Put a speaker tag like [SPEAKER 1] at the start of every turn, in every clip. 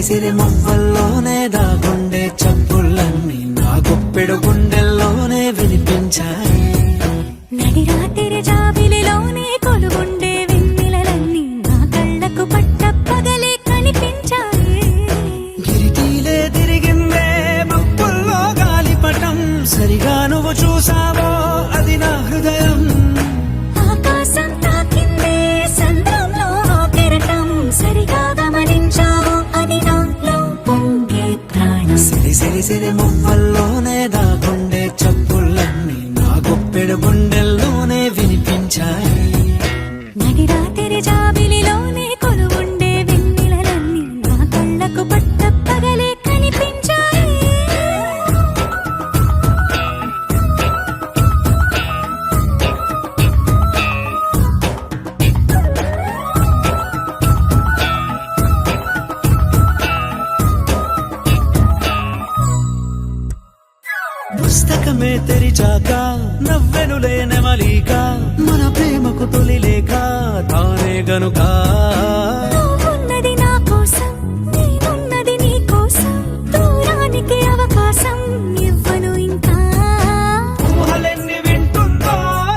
[SPEAKER 1] సిరి మువ్వల్లోనే దాగుండే చప్పుళ్ళన్నీ నా గుప్పెడు గుండెల్లోనే వినిపించాయి.
[SPEAKER 2] నడి రాత్రి జాబిలిలోనే కొలుగుండే వెన్నెలలన్నీ నా కళ్ళకు పట్టపగలే కనిపించాయి.
[SPEAKER 1] గిరిటీలే తిరిగిందే మబ్బుల్లో గాలిపటం, సరిగా నువ్వు చూసావో అది నా హృదయం.
[SPEAKER 2] ఆకాశం తాకిందే సంద్రంలో కెరటం, సరిగా గమనించావో అది నాలో పొంగే ప్రాణం.
[SPEAKER 1] సిరి సిరి సిరి మువ్వల్లోనే దాగుండే చప్పుళ్ళన్నీ నా గుప్పెడు గుండెల్లోనే వినిపించాయి.
[SPEAKER 2] నడి రాత్రి జాబిలిలోనే కొలువుండే వెన్నెలలన్నీ నా కళ్ళకు పట్టపగలే కనిపించాయి.
[SPEAKER 1] పుస్తకమే తెరిచాక నవ్వెనులే నెమలిక, మన ప్రేమకు తొలి లేక తానే గనుక.
[SPEAKER 2] నువ్వున్నది నా కోసం, నేనున్నది నీ కోసం, దూరానికి అవకాశం ఇవ్వను ఇంకా.
[SPEAKER 1] ఊహలెన్ని వింటుందో,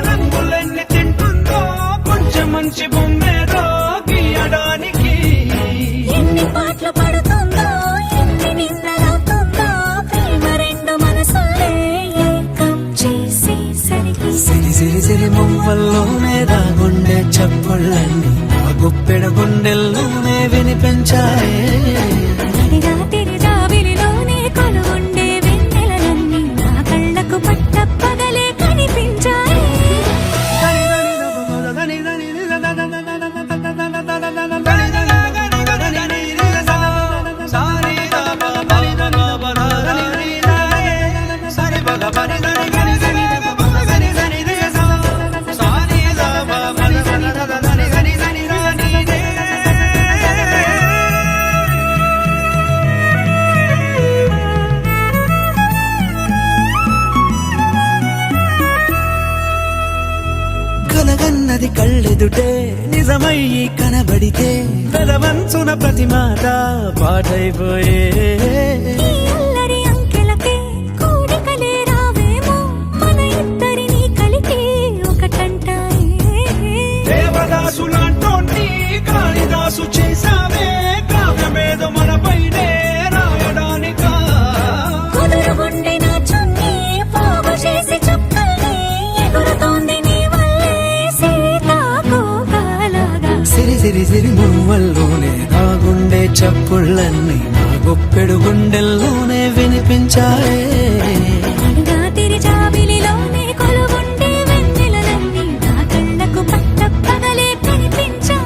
[SPEAKER 1] రంగులెన్ని తింటుందో, కొంచెం మంచి బొమ్మేదో గీయడానికి.
[SPEAKER 2] ఎన్ని పాటలు పడుతుందో, ఎన్ని నిన్నలవుతుందో, ప్రేమ రెండు మనసులే ఏకం చేసేసరికి.
[SPEAKER 1] సిరి సిరి సిరి మువ్వల్లోనే దాగుండే చప్పుళ్ళన్నీ నా గుప్పెడు గుండెల్లోనే వినిపించాయి.
[SPEAKER 2] నడి రాత్రి జాబిలిలోనే కొలువుండే వెన్నెలలన్నీ నా కళ్ళకు పట్టపగలే కనిపించాయి.
[SPEAKER 1] కలగన్నది కళ్ళెదుటే నిజమయ్యి కనబడితే, పెదవంచున ప్రతి మాట పాటైపోయే.
[SPEAKER 2] ఈ అల్లరి అంకెలకే కూడికలే రావేమో, మన ఇద్దరిని కలిపి ఒకటంటాయే.
[SPEAKER 1] దేవదాసు లాంటోని కాళిదాసు చేసావే, కావ్యం చప్పుళ్ళన్నీ నా గొప్పెడు గుండెల్లోనే వినిపించాయే.
[SPEAKER 2] రాత్రి జాబిలిలోనే కొలువుండే వెన్నెలలన్నీ నా కళ్ళకు పట్టపగలే కనిపించాయి.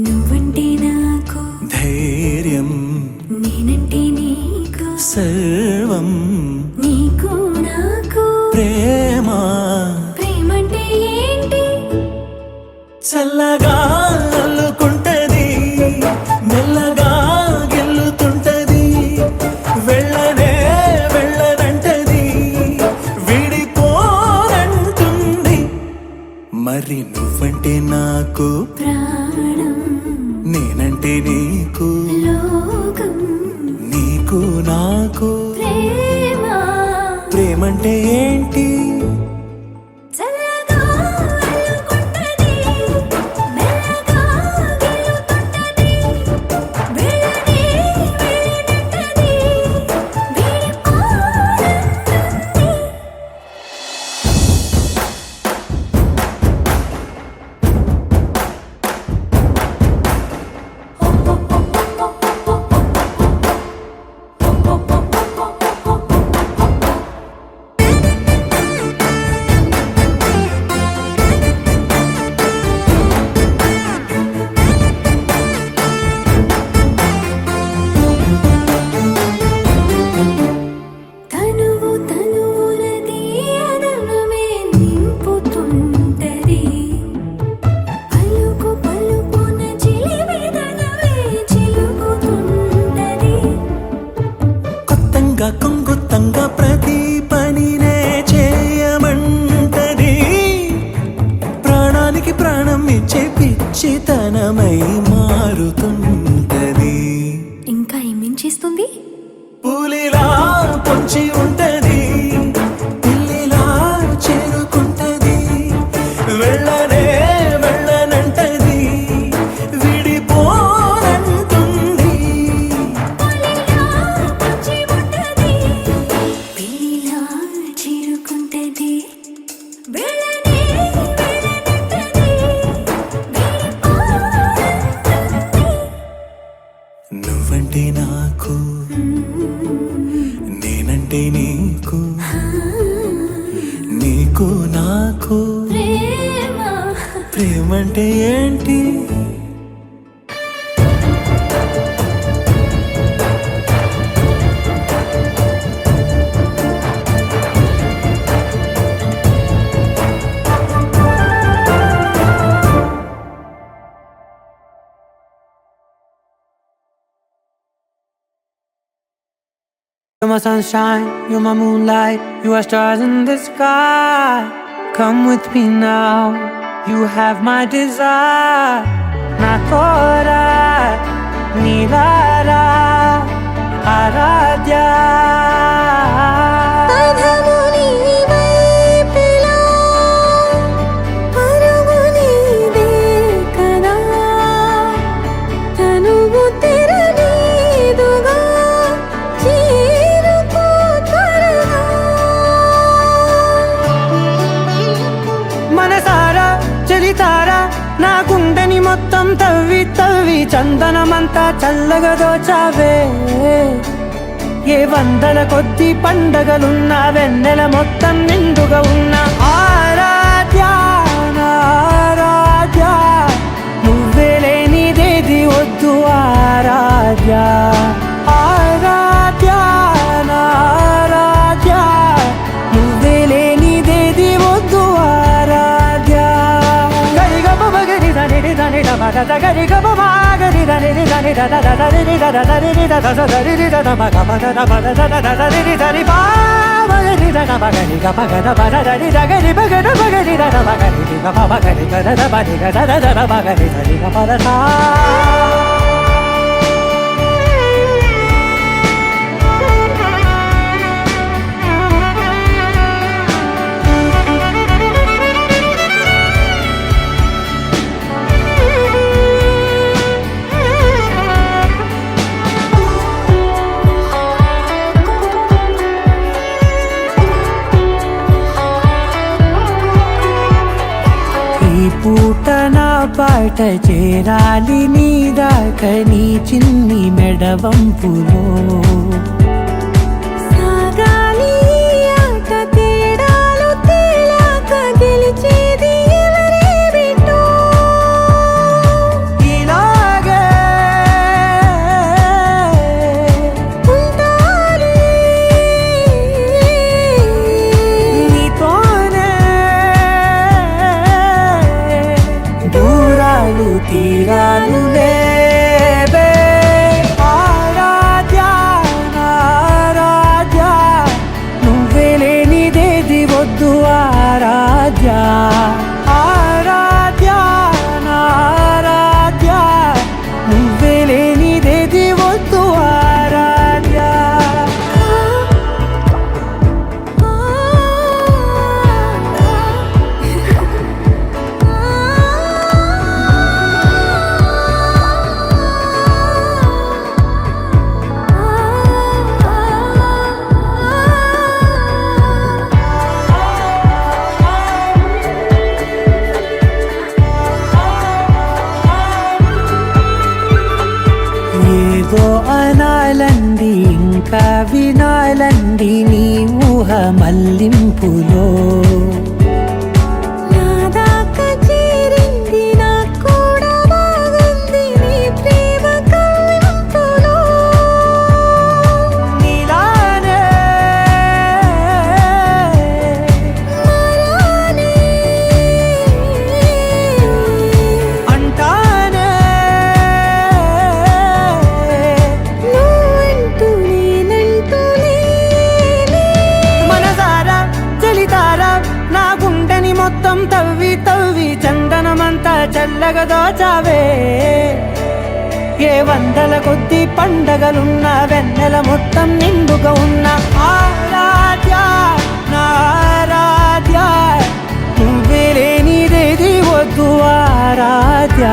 [SPEAKER 2] నువ్వంటే నాకు
[SPEAKER 1] ధైర్యం,
[SPEAKER 2] నేనంటే నీకు
[SPEAKER 1] సర్వం,
[SPEAKER 2] నీకు నాకు
[SPEAKER 1] ప్రేమ
[SPEAKER 2] ప్రేమంటే ఏంటి?
[SPEAKER 1] చల్లగా అల్లుకుంటది, మెల్లగా గెల్లుతుంటది, వెళ్ళనే వెళ్ళనంటది, విడిపోనంటుంది. మరి నువ్వంటే నాకు
[SPEAKER 2] ప్రాణం
[SPEAKER 1] నేనంటే నీకు,
[SPEAKER 2] లోకం
[SPEAKER 1] నీకు నాకు
[SPEAKER 2] ప్రేమ
[SPEAKER 1] ప్రేమంటే ఏంటి?
[SPEAKER 2] చల్లగా అల్లుకుంటది, మెల్లగా గెలుతుంటది, వెళ్ళనే వెళ్ళనంటది, విడిపోనంటుంది. తనువు తనువులది అదనమే నింపుతుంటది, పలుకు పలుకున చిలివిదనమే చిలుకుతుంటది.
[SPEAKER 1] కొత్తంగా కొంగుత్తంగా ప్రతి పనినే చేయమంటది, ప్రాణానికి ప్రాణం ఇచ్చే పిచ్చితనమై మారుతుంటది.
[SPEAKER 2] ఇంకా ఏమేం చేస్తుంది?
[SPEAKER 1] పూలిలా పొంచి ఉంటది, పిల్లిలా చేరుకుంటది, వెళ్ళనే వెళ్ళనంటది, విడిపోనంటుంది.
[SPEAKER 2] పులిలా పొంచి ఉంటది, పిల్లిలా చేరుకుంటది, వెళ్ళనే వెళ్ళనంటది, విడిపోనంటుంది.
[SPEAKER 1] నువ్వంటే నాకు నేనంటే నీకు, నీకు నాకు
[SPEAKER 2] ప్రేమ
[SPEAKER 1] ప్రేమంటే ఏంటి?
[SPEAKER 3] You're my sunshine, you're my moonlight, you are stars in the sky. Come with me now, you have my desire. Na tora, nilara, aradhya.
[SPEAKER 2] అధము నీ వైపులా, పరుగు నీదే కదా, తనువు తెరనీదుగా, చేరుకో త్వరగా.
[SPEAKER 3] మనసారా చలితారా నా గుండెని మొత్తం తవ్వి తవ్వి చందనమంతా చల్లగా దోచావే. ఏ వందల కొద్ది పండగలున్నా వెన్నెల మొత్తం నిండుగా ఉన్న ఆరాధ్య నా ఆరాధ్య, నువ్వే లేనిదేది వద్దు ఆరాధ్య. పూట నా పాట చేరాలి నీ దాకా నీ చిన్ని మెడవంపులో
[SPEAKER 2] సాగాలి ఆట తేడాలు తేలాక గెలిచేది ఎవరే బిడ్డో
[SPEAKER 3] ఇలాగే
[SPEAKER 2] ఉంటాలి
[SPEAKER 3] నీతోనే దూరాలు తీరాలు లేవే ఆరాధ్య నారాధ్య నువ్వే లేనిదేది వద్దు ఆరాధ్య ఆరాధ్య నారాధ్య నువ్వే లేనిదేది వద్దు ఆరాధ్య ఏదో అనాలంది ఇంకా వినాలంది నీ ఊహ మల్లింపులో
[SPEAKER 2] నా దాకా చేరింది నాకు కూడా బాగుంది నీ ప్రేమ కవ్వింపులో
[SPEAKER 3] నీలానే
[SPEAKER 2] మరానే
[SPEAKER 3] అంటానే
[SPEAKER 2] నువ్వంటూ నేనంటూ లేనే
[SPEAKER 3] మనసారా చలితారా నా గుండెని మొత్తం తవ్వి తవ్వి చందనమంతా చల్లగా దోచావే ఏ వందల కొద్ది పండగలున్న వెన్నెల మొత్తం నిండుగా ఉన్న ఆరాధ్య నారాధ్య నువ్వే లేనిదేది వద్దు ఆరాధ్య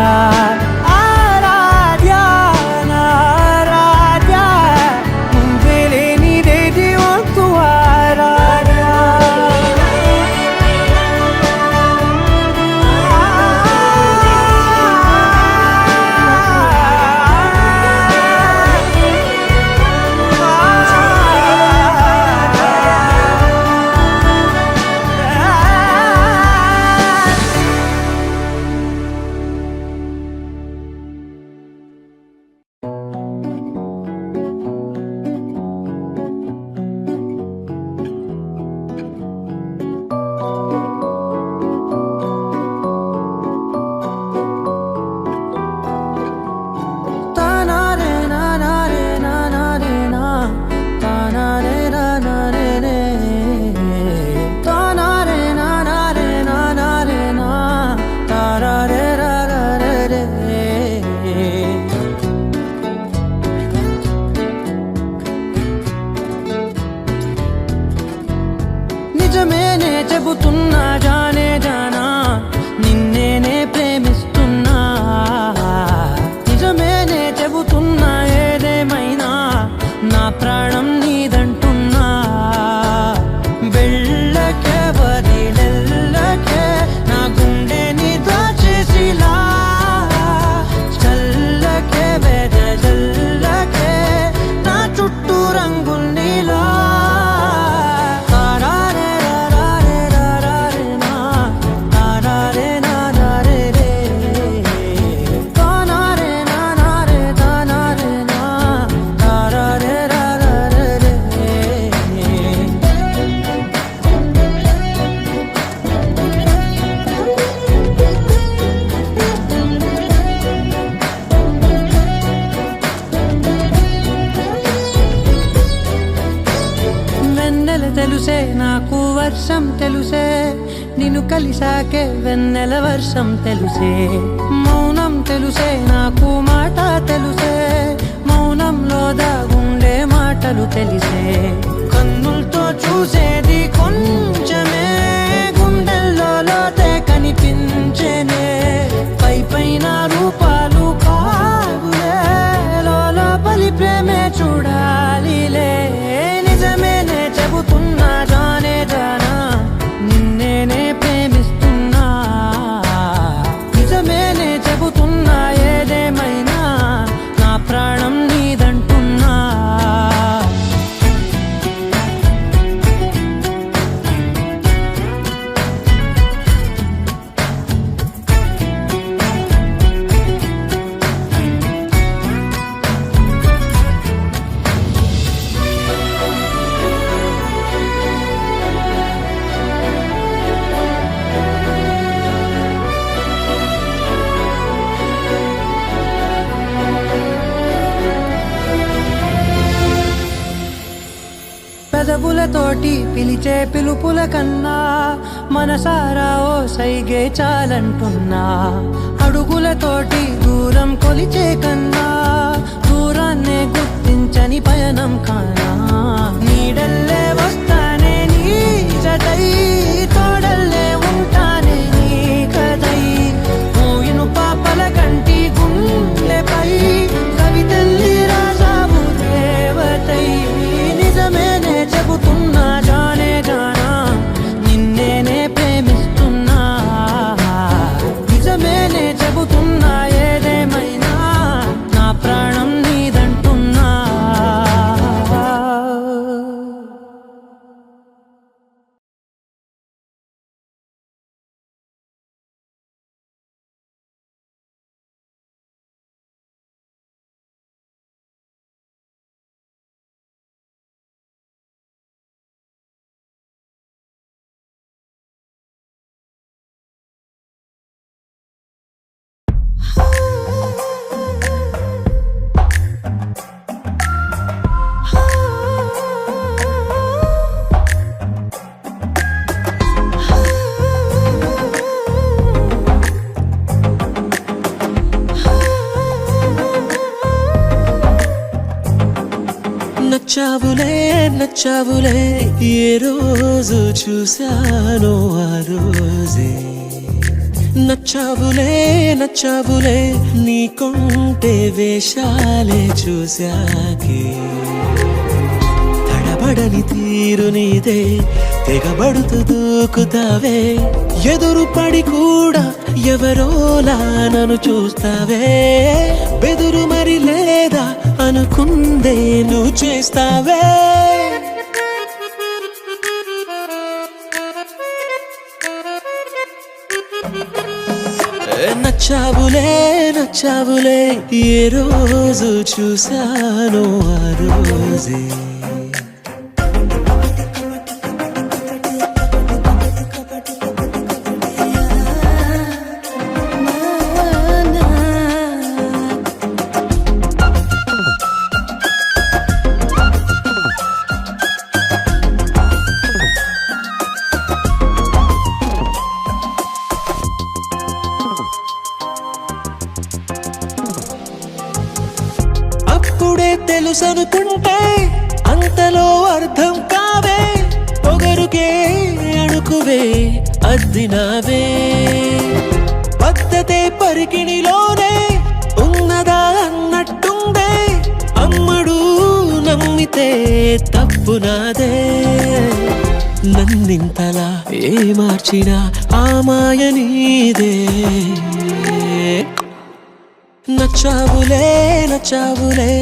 [SPEAKER 3] ఆరాధ్య నారాధ్య నువ్వే లేనిదేది వద్దు ఆరాధ్య నిజమేనే చెబుతున్నా జానే జానా నిన్నేనే ప్రేమిస్తున్నా నిజమేనే చెబుతున్నా ఏదేమైనా నా ప్రాణం నీదంటున్నా వెళ్ళకే వదిలెల్లకే నా గుండెని దాచేసిలా చల్లకే వెదజల్లకే నా చుట్టూ రంగుల్నిలా తారారే రారే రారే నా తెలుసే నాకు వర్షం తెలుసే నిన్ను కలిసాకే వెన్నెల వర్షం తెలుసే మౌనం తెలుసే నాకు మాట తెలుసే మౌనంలో దాగుండే మాటలు తెలిసే కన్నులతో చూసేది కొంచెమే గుండెల్లో లోతే కనిపించేనే పై పైన రూపాలు కావులే లోపలి ప్రేమే చూడాలిలే నిజమేనే చెబుతున్నా జానే జానా నిన్నేనే ప్రేమిస్తున్నా నిజమేనే చెబుతున్నా ఏదేమైనా నా ప్రాణం నీదంటున్నా పెదవులతోటి పిలిచే పిలుపుల కన్నా మనసారా ఓ సైగే చాలంటున్నా అడుగులతోటి దూరం కొలిచే కన్నా దూరాన్నే గుర్తించని పయనం కానా నీడల్లే వస్తానే నీ జతై తోడల్లే ఉంటానే నీ కదై మోయిను పాపల కంటి గుండెపై కవితల్లి రాజావు దేవతై నిజమేనే చెబుతున్నా జానే జానా నిన్నేనే ప్రేమిస్తున్నా నిజమేనే చెబుతున్నా ఏదేమైనా నా ప్రాణం నీదంటున్నా
[SPEAKER 1] నచ్చావులే నచ్చావులే ఏ రోజు చూశానో ఆ రోజే నచ్చావులే నచ్చావులే నీకుంటే వేషాలే చూశాకే తడబడని తీరు నీదే తెగబడుతూ దూకుతావే ఎదురు పడి కూడా ఎవరోలా నన్ను చూస్తావే బెదురు మరి లేదా అనుకుందే నువ్వు చేస్తావే నచ్చావులే నచ్చావులే ఏ రోజు చూశానో ఆ రోజే తెలుసనుకుంటే అంతలో అర్థం కావే పొగరుకే అణుకువే అద్దినావే పద్ధతే పరికిణిలోనే ఉన్నదా అన్నట్టుందే అమ్మడు నమ్మితే తప్పు నాదే నన్నింతలా ఏ మార్చినా ఆ మాయ నీదే నచ్చావులే నచ్చావులే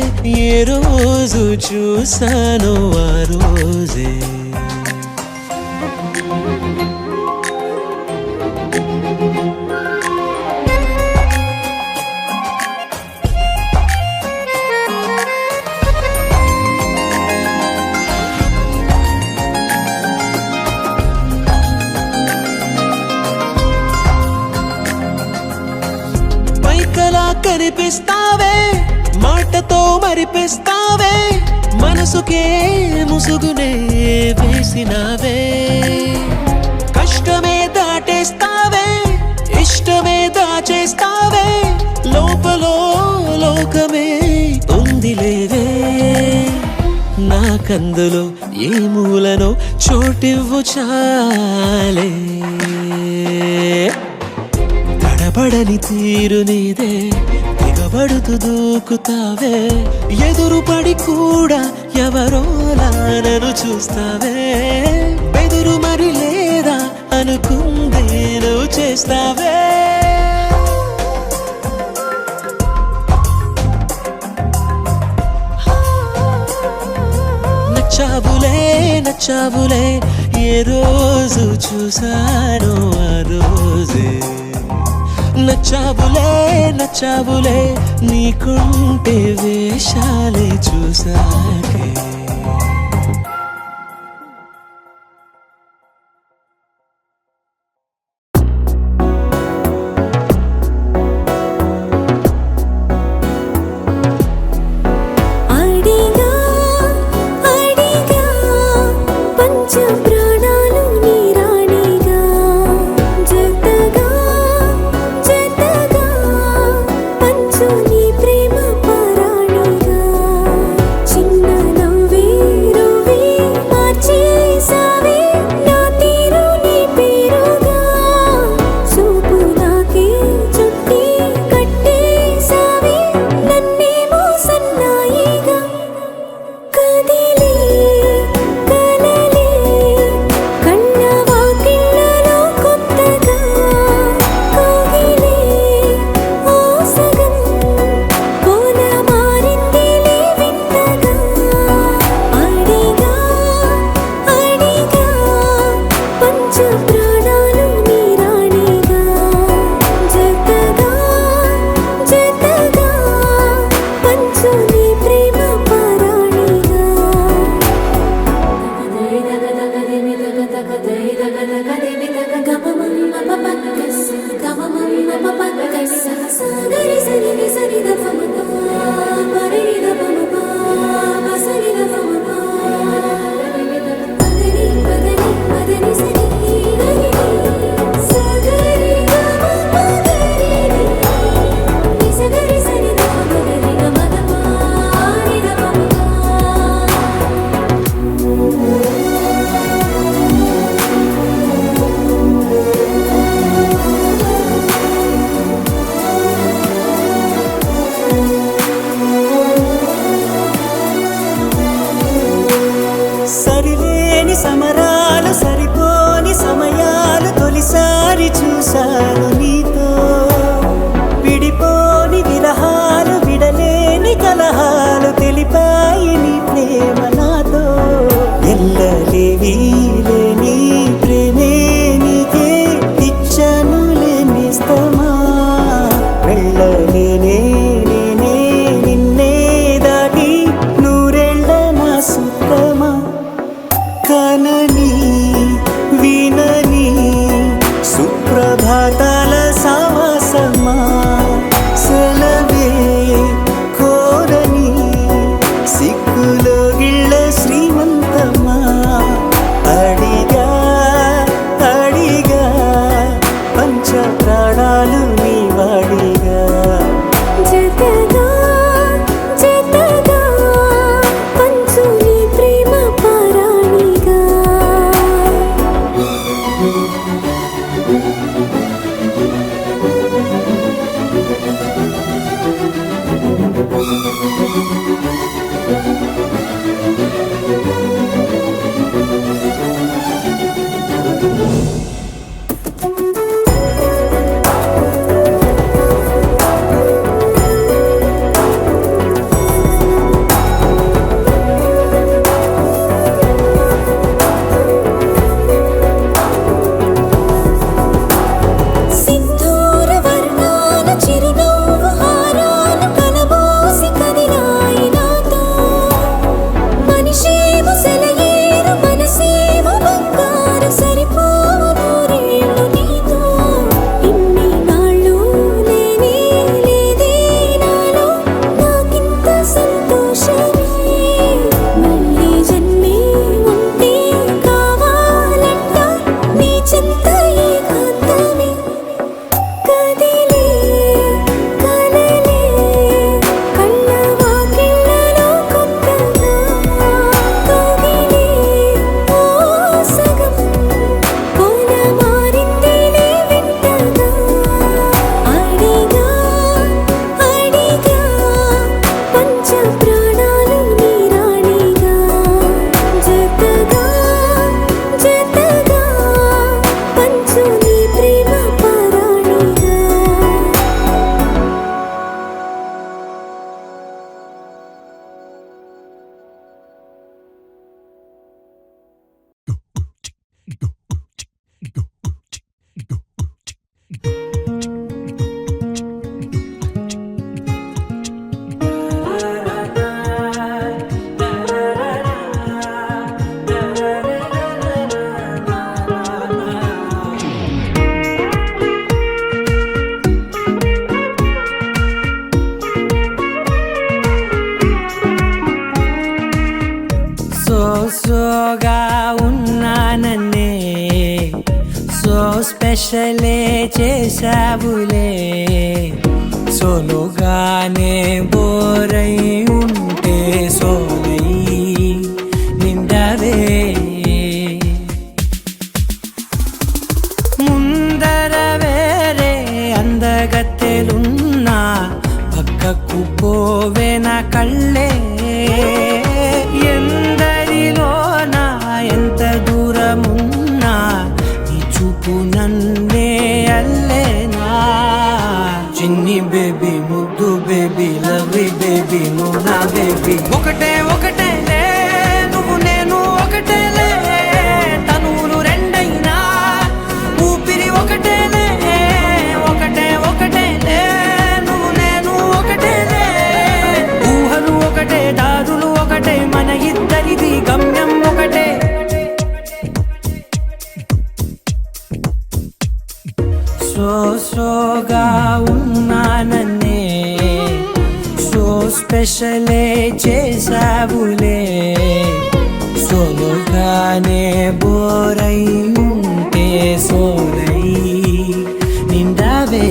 [SPEAKER 1] ఏ రోజు చూశానో ఆ రోజే కనిపిస్తావే మాటతో మరిపిస్తావే మనసు మనసుకే ముసుగునే వేసినావే కష్టమే దాటేస్తావే ఇష్టమే దాచేస్తావే లోపలో లోకమే ఉందిలేవే నాకందులో ఏ మూలనో చోటివ్వు చాలే తడబడని తీరు నీదే దిగబడుతూ దూకుతావే ఎదురుపడి కూడా ఎవరోలా నన్ను చూస్తావే బెదురు మరి లేదా అనుకుందే నువ్వు చేస్తావే నచ్చావులే ఏ రోజు చూసానో ఆ రోజే నచ్చావులే నీకుంటే వేషాలే చూసాకే
[SPEAKER 2] అడిగా అడిగా పంచ ప్రాణాలు నీ రాణిగా జతగా జతగా పంచు నీ ప్రేమ పరాణిగా చిన్న నవ్వే రువే మార్చేసావే నా తీరు నీ పేరుగా చూపు నాకే చుట్టి కట్టేసావే నన్నేమో సన్నాయిగా కదిలే కలలే కన్న వాకిళ్ళలో కొత్తగా కోగిలే ఆసగం కోన మారిందిలే వింతగా అడిగా అడిగా పంచ ప్రాణాలు నీ రాణిగా జతగా జతగా పంచు నీ ప్రేమ పరాణిగా
[SPEAKER 4] సరిలేని సమరాలు సరిపోని సమయాలు తొలిసారి చూశాను నీతో విడిపోని విరహాలు విడలేని కలహాలు తెలిపాయి నీ ప్రేమ నాతో ఎల్లలేవి లేని ప్రేమే నీకే ఇచ్చను లేనిస్తమా వెళ్ళలేనే నేనే నిన్నే దాటి నూరెళ్ళ నా సుత్తమా కనని వినని సుప్రభాతాల సావాసమా సెలవే కోరని సిక్కులో గిళ్ళ
[SPEAKER 3] సోగా ఉన్నానన్నే సో స్పెషలే చేసావులే సోలోగానే బోరై ఉంటే సోలై నిండవే ముందర వేరే అందగత్తెలున్నా పక్కకు పోవే నా కళ్ళే ఎందరిలోనా ఎంత దూరమున్నా నీ చూపు నన్నే అల్లేనా చిన్ని బేబీ ముద్దు బేబీ లవ్లీ బేబీ నువ్వు నా బేబీ ఒకటే ఒకటేలే నువ్వు నేను ఒకటేలే తనువులు రెండైనా ఊపిరి ఒకటేలే ఒకటే ఒకటేలే నువ్వు నేను ఒకటేలే ఊహలు ఒకటే దారులు ఒకటే మన ఇద్దరిది గమ్యం ఒకటే సోగా ఉన్నానన్నే సో స్పెషలే చేసావులే సోలోగానే బోరై ఉంటే సోలై నిండవే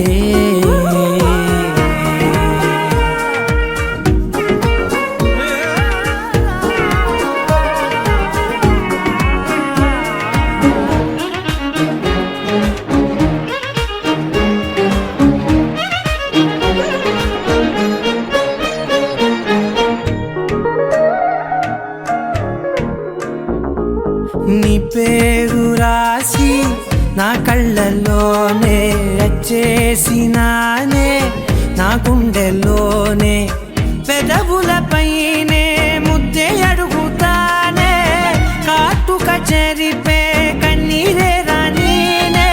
[SPEAKER 3] నీ పేరు రాసి నా కళ్ళల్లోనే వచ్చేసినానే నా గుండెల్లోనే పెదవులపైనే ముద్దే అడుగుతానే కాటుక చెరిపే కన్నీరే రానీనే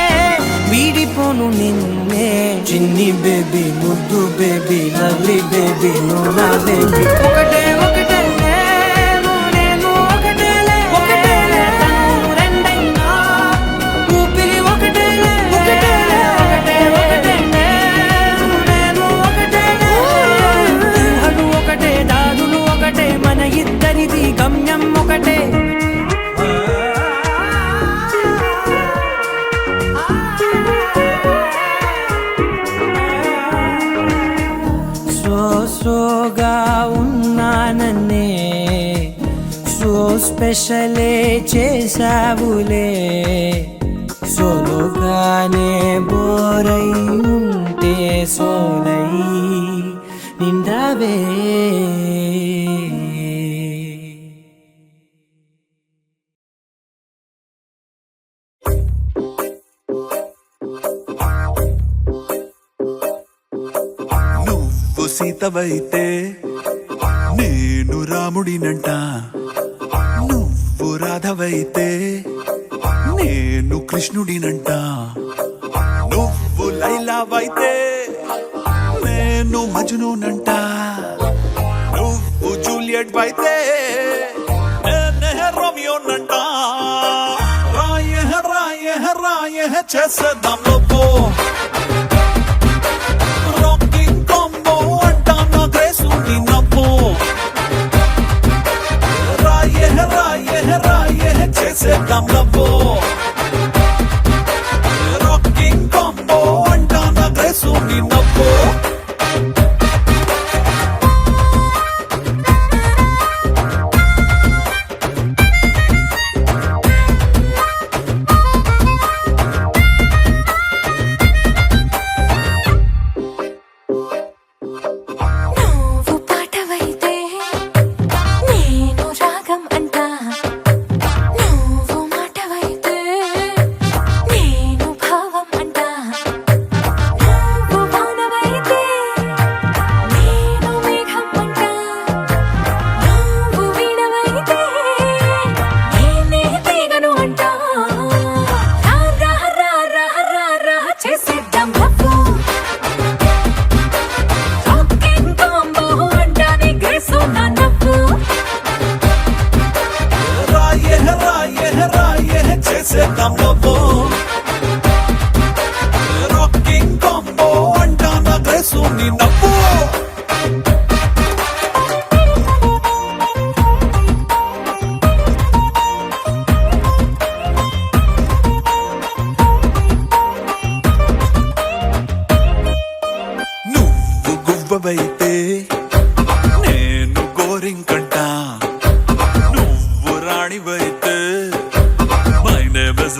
[SPEAKER 3] వీడిపోను నిన్నే చిన్ని బేబీ ముద్దు బేబీ లవ్లీ బేబీ నువ్వు నా బేబీ ఒకటే ఒకటే ఇద్దరిది గమ్యం ఒకటే సోగా ఉన్నానన్నే సో స్పెషలే చేసావులే సోలోగానే బోరై ఉంటే సోలై నిండవే
[SPEAKER 5] సీతవైతే నేను రాముడినంట నువ్వు రాధవైతే నేను కృష్ణుడినంట నువ్వు లైలావైతే నేను మజ్నూనంట నువ్వు జూలియట్ అయితే నేనే రోమియోనంట రాయే రాయే రాయే చేసేద్దాం లోపో చేసేద్దాం లవ్వో రాకింగ్ కాంబో అంటానా గ్రేసు నీ నవ్వో
[SPEAKER 2] నువ్వు పాటవైతే నేను రాగం అంటా నువ్వు మాటవైతే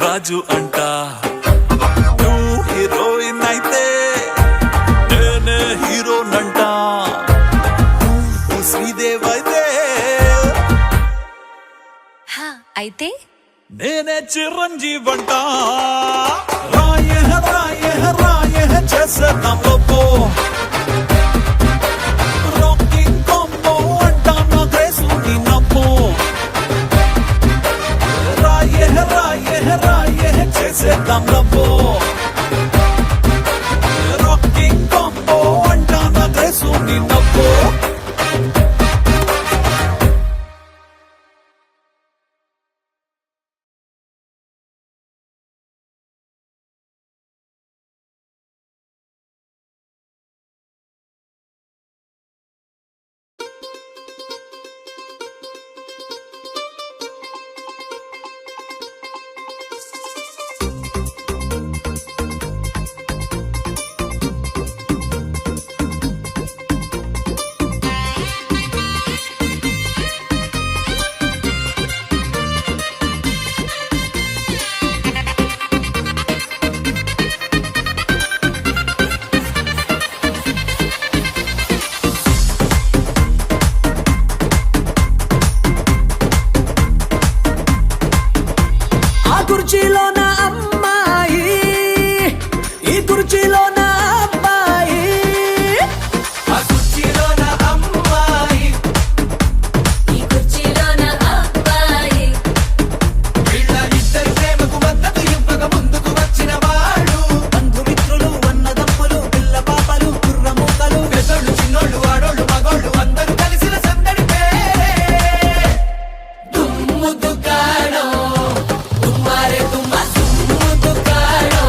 [SPEAKER 5] రాజు అంట నువ్వు హీరోయిన్ అయితే నేనే హీరోనంట నువ్వు శ్రీదేవ్ అయితే
[SPEAKER 2] అయితే
[SPEAKER 5] నేనే చిరంజీవంట రాయే రాయే రాయే చేసేద్దాం లోపో రాకింగ్ కాంబో అంట నా గ్రేసు నీ నమ్మో రాయే రాయే రాయే చేసేద్దాం లోపో రాకింగ్ కాంబో అంట నా గ్రేసు నీ నమ్మో
[SPEAKER 1] ఆ కుర్చీలో నా అమ్మాయి ఈ కుర్చీలో నా అబ్బాయి
[SPEAKER 4] ఆ కుర్చీలో నా అమ్మాయి
[SPEAKER 2] ఈ కుర్చీలో నా అబ్బాయి
[SPEAKER 4] వీళ్ళ ఇద్దరి ప్రేమకు మద్దతు ఇవ్వక ముందుకు వచ్చిన వాడు బంధుమిత్రులు అన్నదమ్ములు పిల్ల పాపలు కుర్రమూకలు పెద్దోళ్ళు చిన్నోళ్ళు ఆడోళ్ళు మగోళ్ళు అందరూ కలిసిన సందడి పేరే దుమ్ము దుకాణో తుమ్మారే తుమ్మ దుమ్ము దుకాణో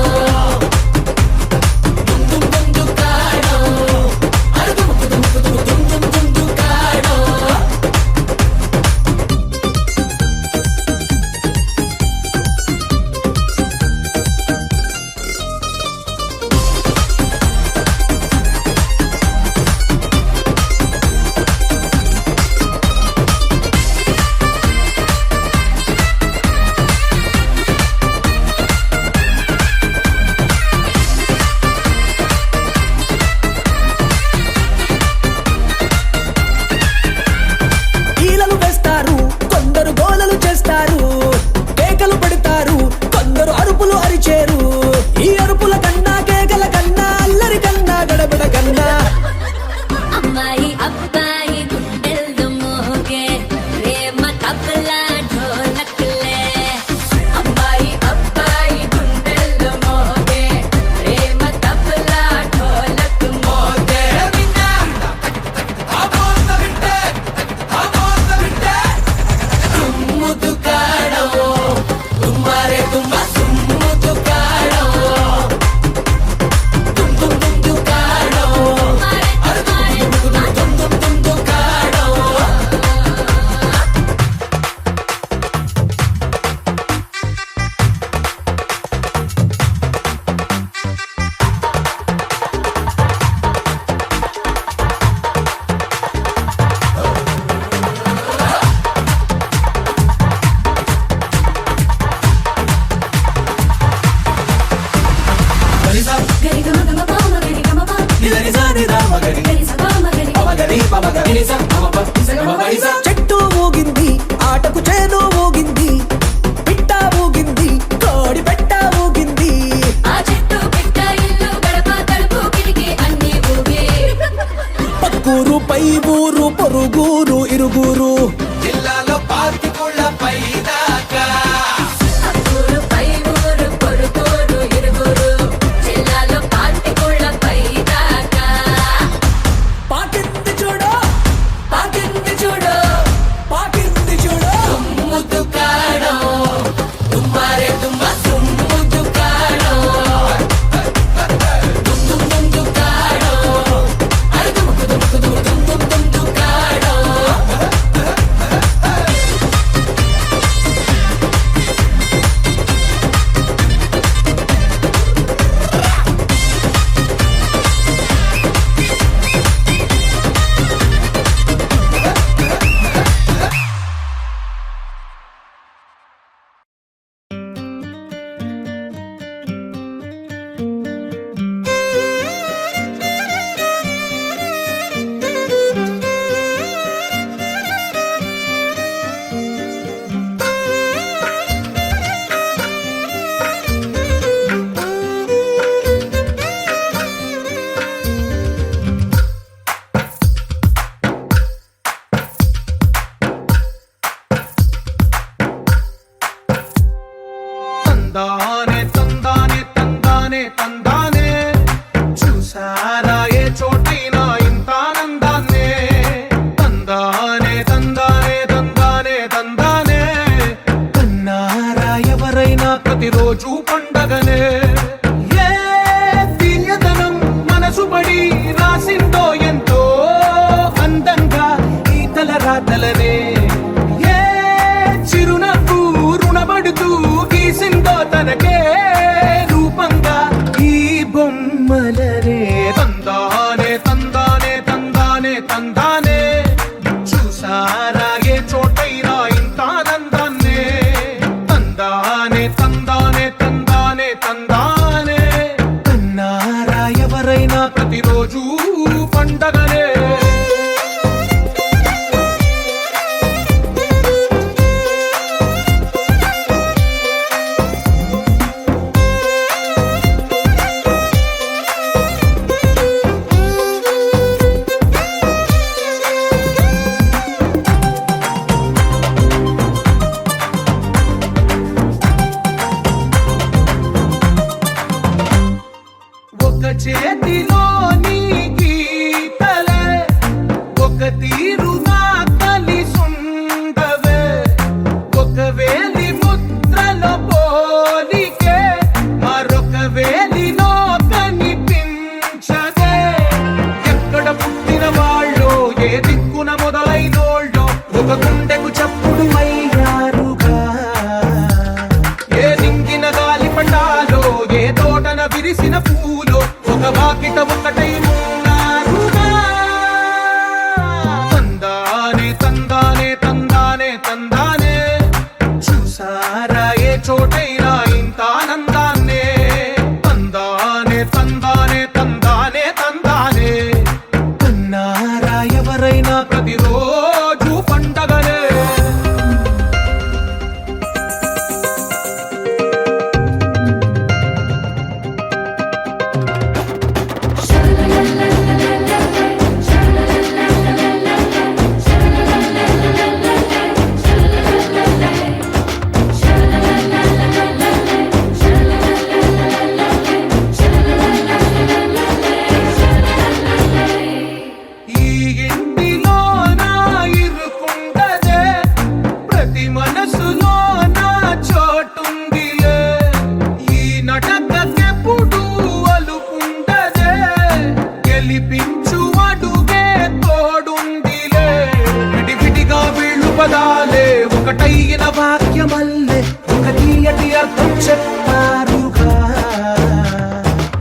[SPEAKER 5] వాక్యమల్లే ఒక తీయటి అర్థం చెప్పారుగా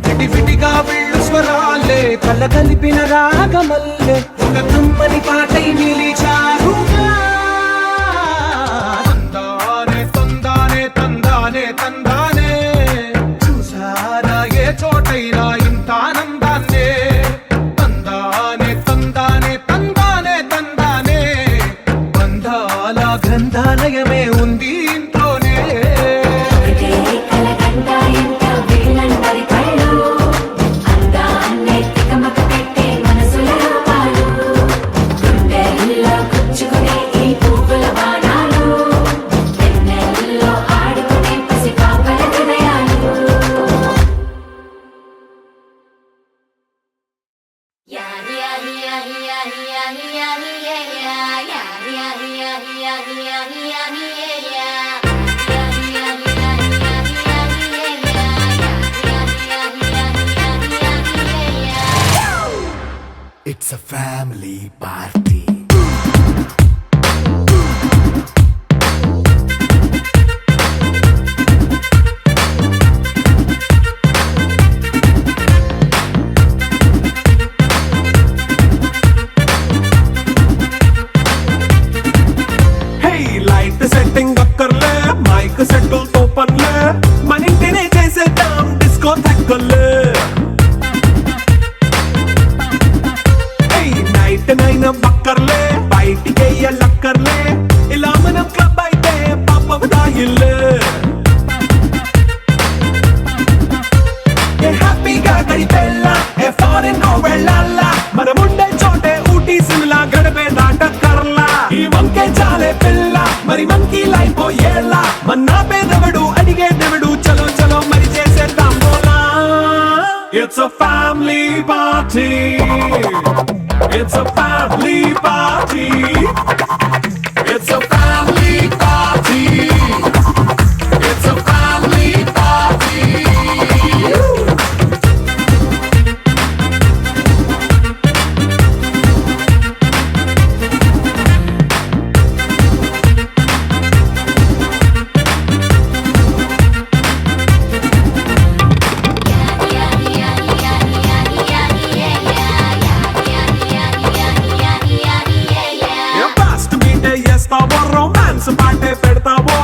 [SPEAKER 5] విడివిడిగా వీళ్ళు స్వరాలే
[SPEAKER 3] కళ్ళ కలిపిన రాగమల్లే
[SPEAKER 5] ఒక కమ్మని పాటై నిలిచారుగా తందానే తందానే తందానే తందానే చూసారా ఏ చోటైనా ఇంత ఆనందాన్నే తందానే తందానే తందానే తందానే బంధాల గ్రంథాలయమే ఉంది ఇంట్లోనే
[SPEAKER 2] ఒకటే కలగంట ఎంత వీళ్ళందరి కళ్ళు అందాన్నే తికమక పెట్టే మనసుల రూపాలు గుండెల్లో గుచ్చుకునే ఈ పువ్వుల బాణాలు వెన్నెల్లో ఆడుకునే పసిపాపల హృదయాలు యారి యారి యారి యారి యారి యారి యారి యారి యారి యారి యారి యారి
[SPEAKER 5] It's a family party. Hey, light setting అక్కర్లే మైక్ సెట్టుల్ తో పనులే మన ఇంటినే చేసేద్దాం డిస్కో తగ్గలే నైట్ నైన్ బక్కర్లే బయటికి లక్కర్లే ఇలా మనం క్లబ్ అయితే పాపం దాయిల్లే హ్యాపీగా గడిపెళ్ళ ఏ ఫారెన్ నో వెళ్ళాల మనం ఉండే చోటే ఊటీ సిమ్లా గడిపే దాటక్కర్లా ఈ వంకే చాలే పిల్ల మరి మంకీ లైఫ్ ఏళ్ళ మన్నా పేదవడు అడిగే దేవుడు చలో చలో మరి చేసేద్దాం బోలా it's a family party It's a family party. It's a family party. It's a family party. Romance పాటే పెడతావో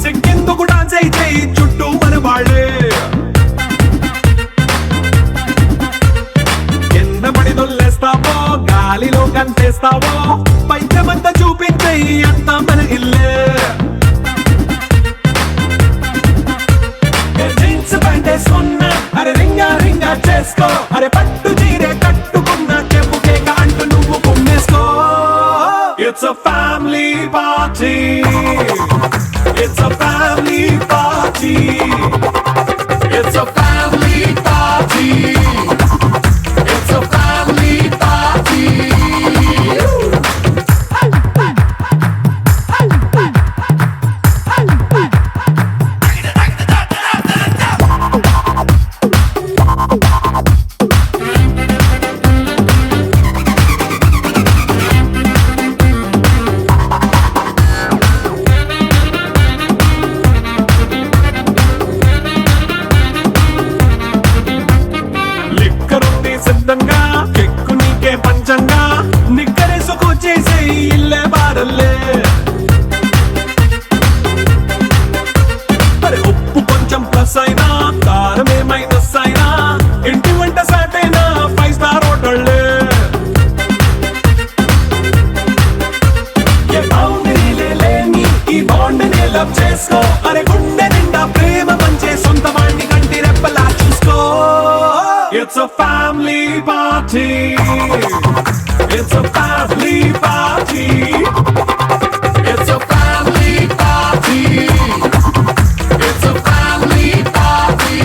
[SPEAKER 5] సిగ్గెందుకు డాన్స్ అయి చేయి చుట్టూ మన వాళ్ళే కింద పడి దొల్లేస్తావో గాలిలో కంటేస్తావో పైచమంతా చూపించేయి అంతా మన ఇల్లే జీన్స్ ప్యాంటేసుకున్నా అరే రింగా రింగా చేసుకో అరే పట్టు చీరే కట్టుకున్న చెప్పు కేక అంటూ నువ్వు కుమ్మేసుకో It's a family party. It's a family party. It's a family party. It's a family party. సిద్ధంగా కెక్కు నీకే పంచంగా నిక్కరేసుకు చేసే ఇల్లే బారల్లే మరి ఉప్పు కొంచెం ప్లస్ అయినా కారమే మైనస్ అయినా ఇంటి వంట సాట్ అయినా 5 స్టార్ హోటళ్ళే ఏ బౌండరీలే లేని ఈ బాండ్ ని లవ్ చేసుకో అరే గుండె నిండా ప్రేమ పంచే సొంత వాడిని కంటి రెప్పలా చూసుకో It's a family party. It's a family party. It's a family party. It's a family party.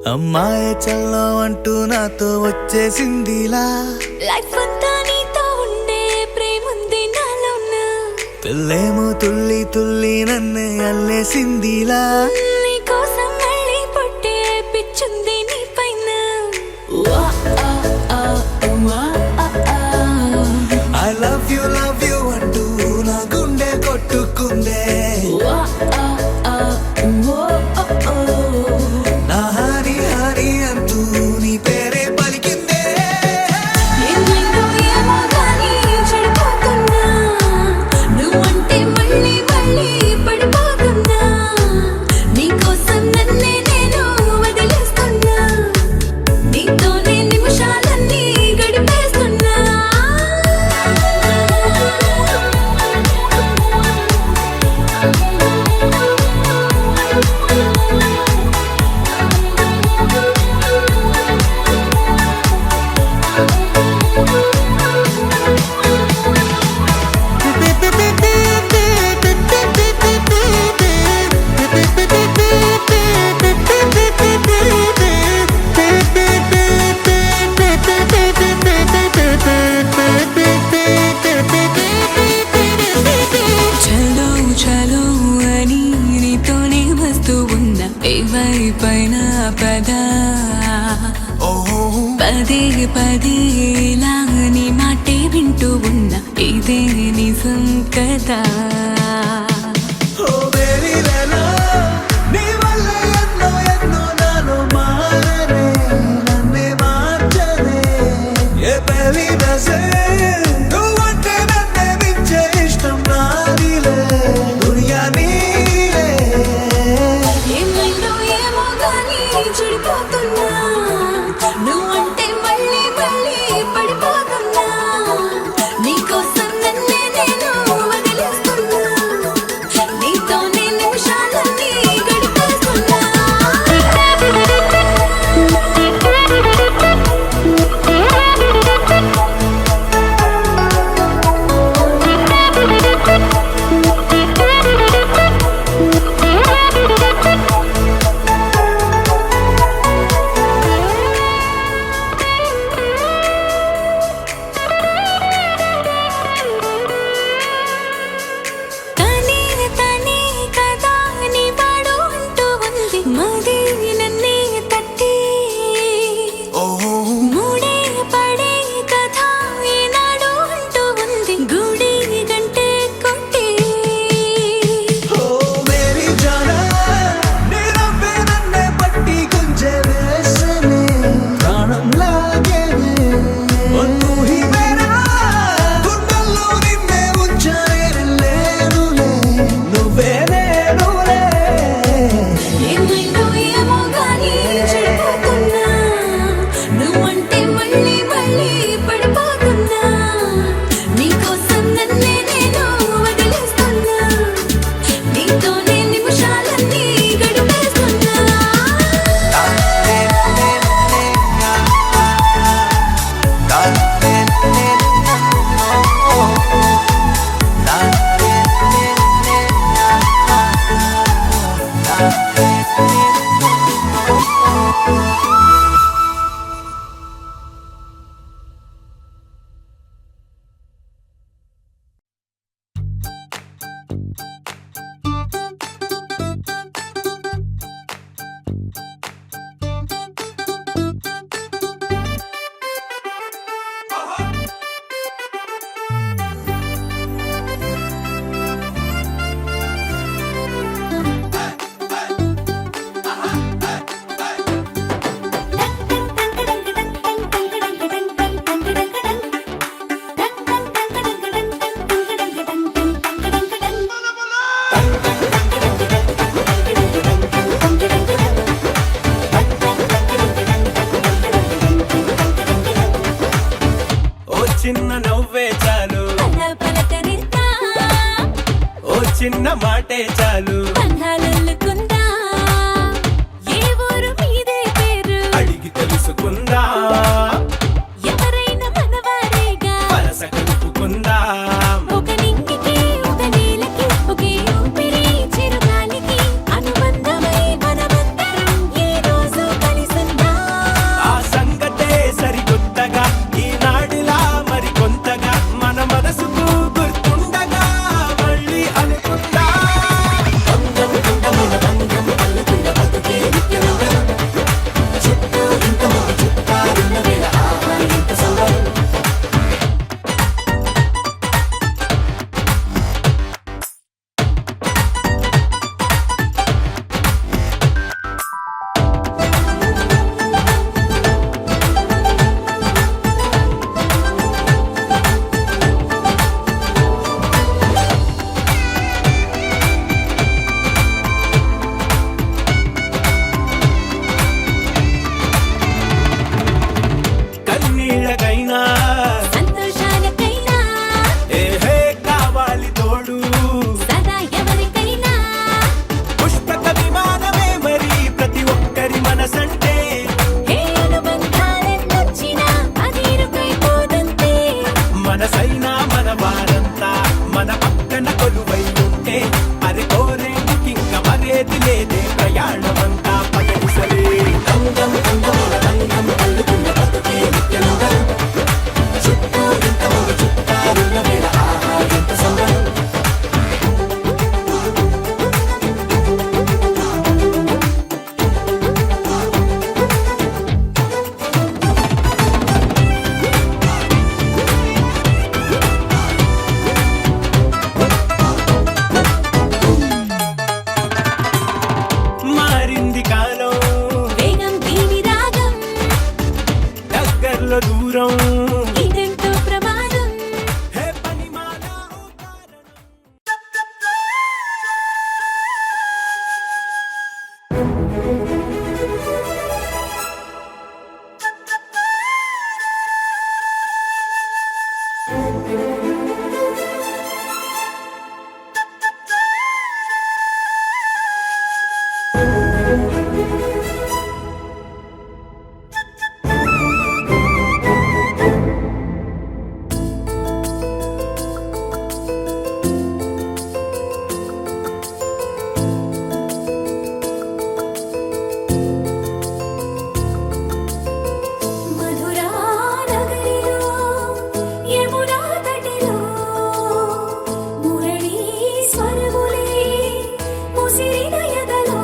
[SPEAKER 4] అమ్మాయి చల్లో అంటూ నాతో వచ్చేసిందిలా
[SPEAKER 2] లైఫ్ అంతా నీతో ఉండే ప్రేముంది నాలోన
[SPEAKER 4] పిల్లేమో తుల్లి తుల్లి నన్ను అల్లేసిందిలా
[SPEAKER 2] నీ కోసం మళ్ళీ పుట్టే పిచ్చుంది నీ పైన
[SPEAKER 4] ఐ లవ్ యూ అంటూ నా గుండె కొట్టుకుందే నా హరి హరి అంటూ నీ పేరే పలికిందే
[SPEAKER 2] ఏమైందో ఏమో గానీ చెడిపోతున్నా నువ్వంటే మళ్ళీ మళ్ళీ పడిపోతున్నా నీకోసం నన్నే నేను వదిలేస్తున్నా నీతోనే నిమిషాలన్నీ గడిపేస్తున్నా చలో చలో అని నీతోనే వస్తూ ఉన్నా ఏవైపైన పదా పదే పదే ఇలా నీ మాటే వింటూ ఉన్నా ఇదే నిజం కదా
[SPEAKER 4] ఓ బేబీ వేలా నీ వల్ల ఎన్నో ఎన్నో నాలో మారనే నన్నే మార్చనే ఏ బేబీ బసే నువ్వంటే నన్నే మించే ఇష్టం నాదిలే దునియా నీలే
[SPEAKER 2] ఏమైందో ఏమో గానీ చెడిపోతున్నా నువ్వంటే మళ్ళీ మళ్ళీ పడిపోతున్నా నీకోసం నన్నే నేను వదిలేస్తున్నా నీతోనే నిమిషాలన్నీ గడిపేస్తున్నా తనే తనే కదా నీ వాడు అంటూ ఉంది మది నన్నే తట్టి మూడే పడే కథ ఈనాడు అంటూ ఉంది గుడి గంటే కొట్టి
[SPEAKER 4] ఓ మేరీ జానా నీ నవ్వే నన్నే పట్టి గుంజే వేసనే ప్రాణం లాగేనే ఓ తూ హీ మేరా గుండెల్లో నిన్నే ఉంచానే లేనులే నువ్వే నేనులే
[SPEAKER 2] ఏమైందో ఏమో గానీ చెడిపోతున్నా నువ్వంటే మళ్ళీ మళ్ళీ పడిపోతున్నా నీకోసం నన్నే నేను వదిలేస్తున్నా నీతోనే నిమిషాలన్నీ గడిపేస్తున్నా
[SPEAKER 5] చిన్న నవ్వే చాలు
[SPEAKER 2] అలా పలకరిస్తా
[SPEAKER 5] ఓ చిన్న మాటే చాలు
[SPEAKER 2] బంధాలల్లుకుందా ఏ ఊరు మీదే పేరు
[SPEAKER 5] అడిగి తెలుసుకుందా
[SPEAKER 2] ఎవరైనా మనవారేగా
[SPEAKER 5] వరస కలుపుకుందా
[SPEAKER 2] ఒక నింగికి ఒక నేలకి ఒకే ఊపిరి చిరుగాలికి అనుబంధమై మనమందరం ఈ రోజు కలిసి
[SPEAKER 5] కళ్యాణమంతా పగటిసలే రంగం అందముల రంగం అల్లుకున్న బతుకే నిత్యనందం చుట్టూ ఎంతమంది చుట్టాలున్న వేళ ఆహా ఎంత సంబరం మారింది కాలం
[SPEAKER 2] వేగం దీని రాగం
[SPEAKER 5] దగ్గరలో దూరం
[SPEAKER 2] ఇదెంతో ప్రమాదం
[SPEAKER 5] హే పనిమాల ఓ కారణం
[SPEAKER 2] మధురా నగరిలో యమునా తటిలో మురళీ స్వరములే ముసిరిన ఎదలో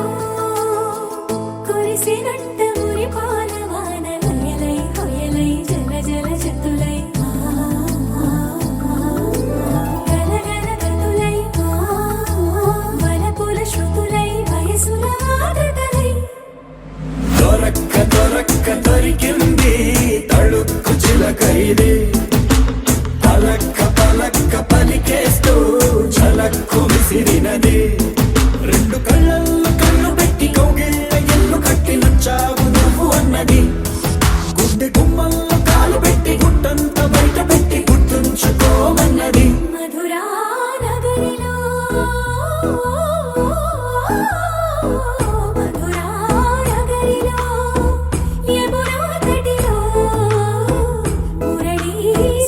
[SPEAKER 2] కురిసినంట మురిపాల వాన హొయలై హొయలై జల జల జతులై గలగల గతులై వనపుల శృతులై వయసుల ఆదతలై
[SPEAKER 5] దొరక్క దొరికింది తళుక్కు చిలకైది పలక్క పలికేస్తూ ఝలక్కు విసిరినది రెండు కళ్ళల్లో కళ్ళు పెట్టి కౌగిళ్ళ ఎల్లు కట్టి నచ్చావు నువ్వు అన్నది గుడ్డె గుమ్మల్లో కాలు పెట్టి గుట్టంత బయట పెట్టి గుర్తుంచుకోమన్నది
[SPEAKER 2] మధురా నగరిలో మధురా నగరిలో యమునా తటిలో మురళీ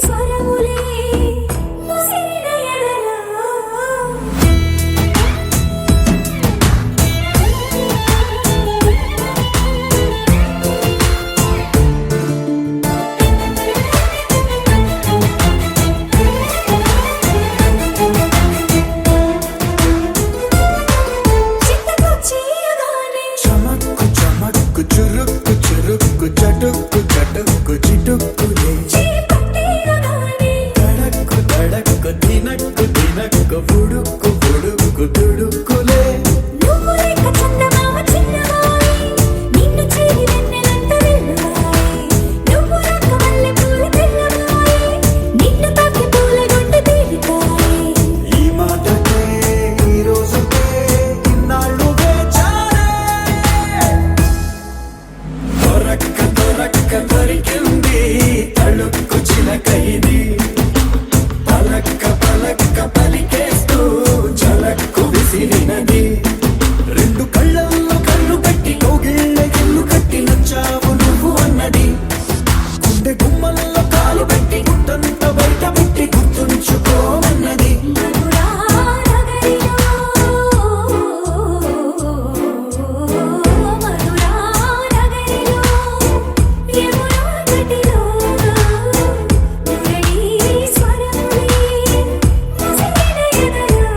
[SPEAKER 2] స్వరములే ముసిరిన ఎదలో చిత్తకు చీరగానే
[SPEAKER 5] చమక్కు చమక్కు చురుక్కు చురుక్కు చటుక్కు చటుక్కు చిటుక్కులే
[SPEAKER 2] చేయి పట్టేయగానే
[SPEAKER 5] తడక్కు దినక్కు బుడుక్కు బుడుక్కు తుడుక్కులే
[SPEAKER 2] నువ్వు లెక్క చందమామ చిన్నవాయి నిన్ను చేరి వెన్నెలంత వెళ్ళవాయి నువ్వు రాక మల్లె పూల తెల్లవాయి నిన్ను తాకి పూల గుండె తేలికాయి
[SPEAKER 5] ఈ మాటకే ఈ రోజుకే ఇన్నాళ్ళు వేచానే దొరక్క దొరికింది తళుక్కు చిలకైది పలక్క పలికేస్తూ ఝలక్కు విసిరినది రెండు కళ్ళల్లో కళ్ళు పెట్టి కౌగిళ్ళ ఇల్లు కట్టి నచ్చావు నువ్వు అన్నది గుండె గుమ్మల్లో కాలు పెట్టి గుట్టంత బయట పెట్టి గుర్తుంచుకోమన్నది
[SPEAKER 2] మధురా నగరిలో మధురా నగరిలో యమునా తటిలో మురళీ స్వరములే ముసిరిన ఎదలో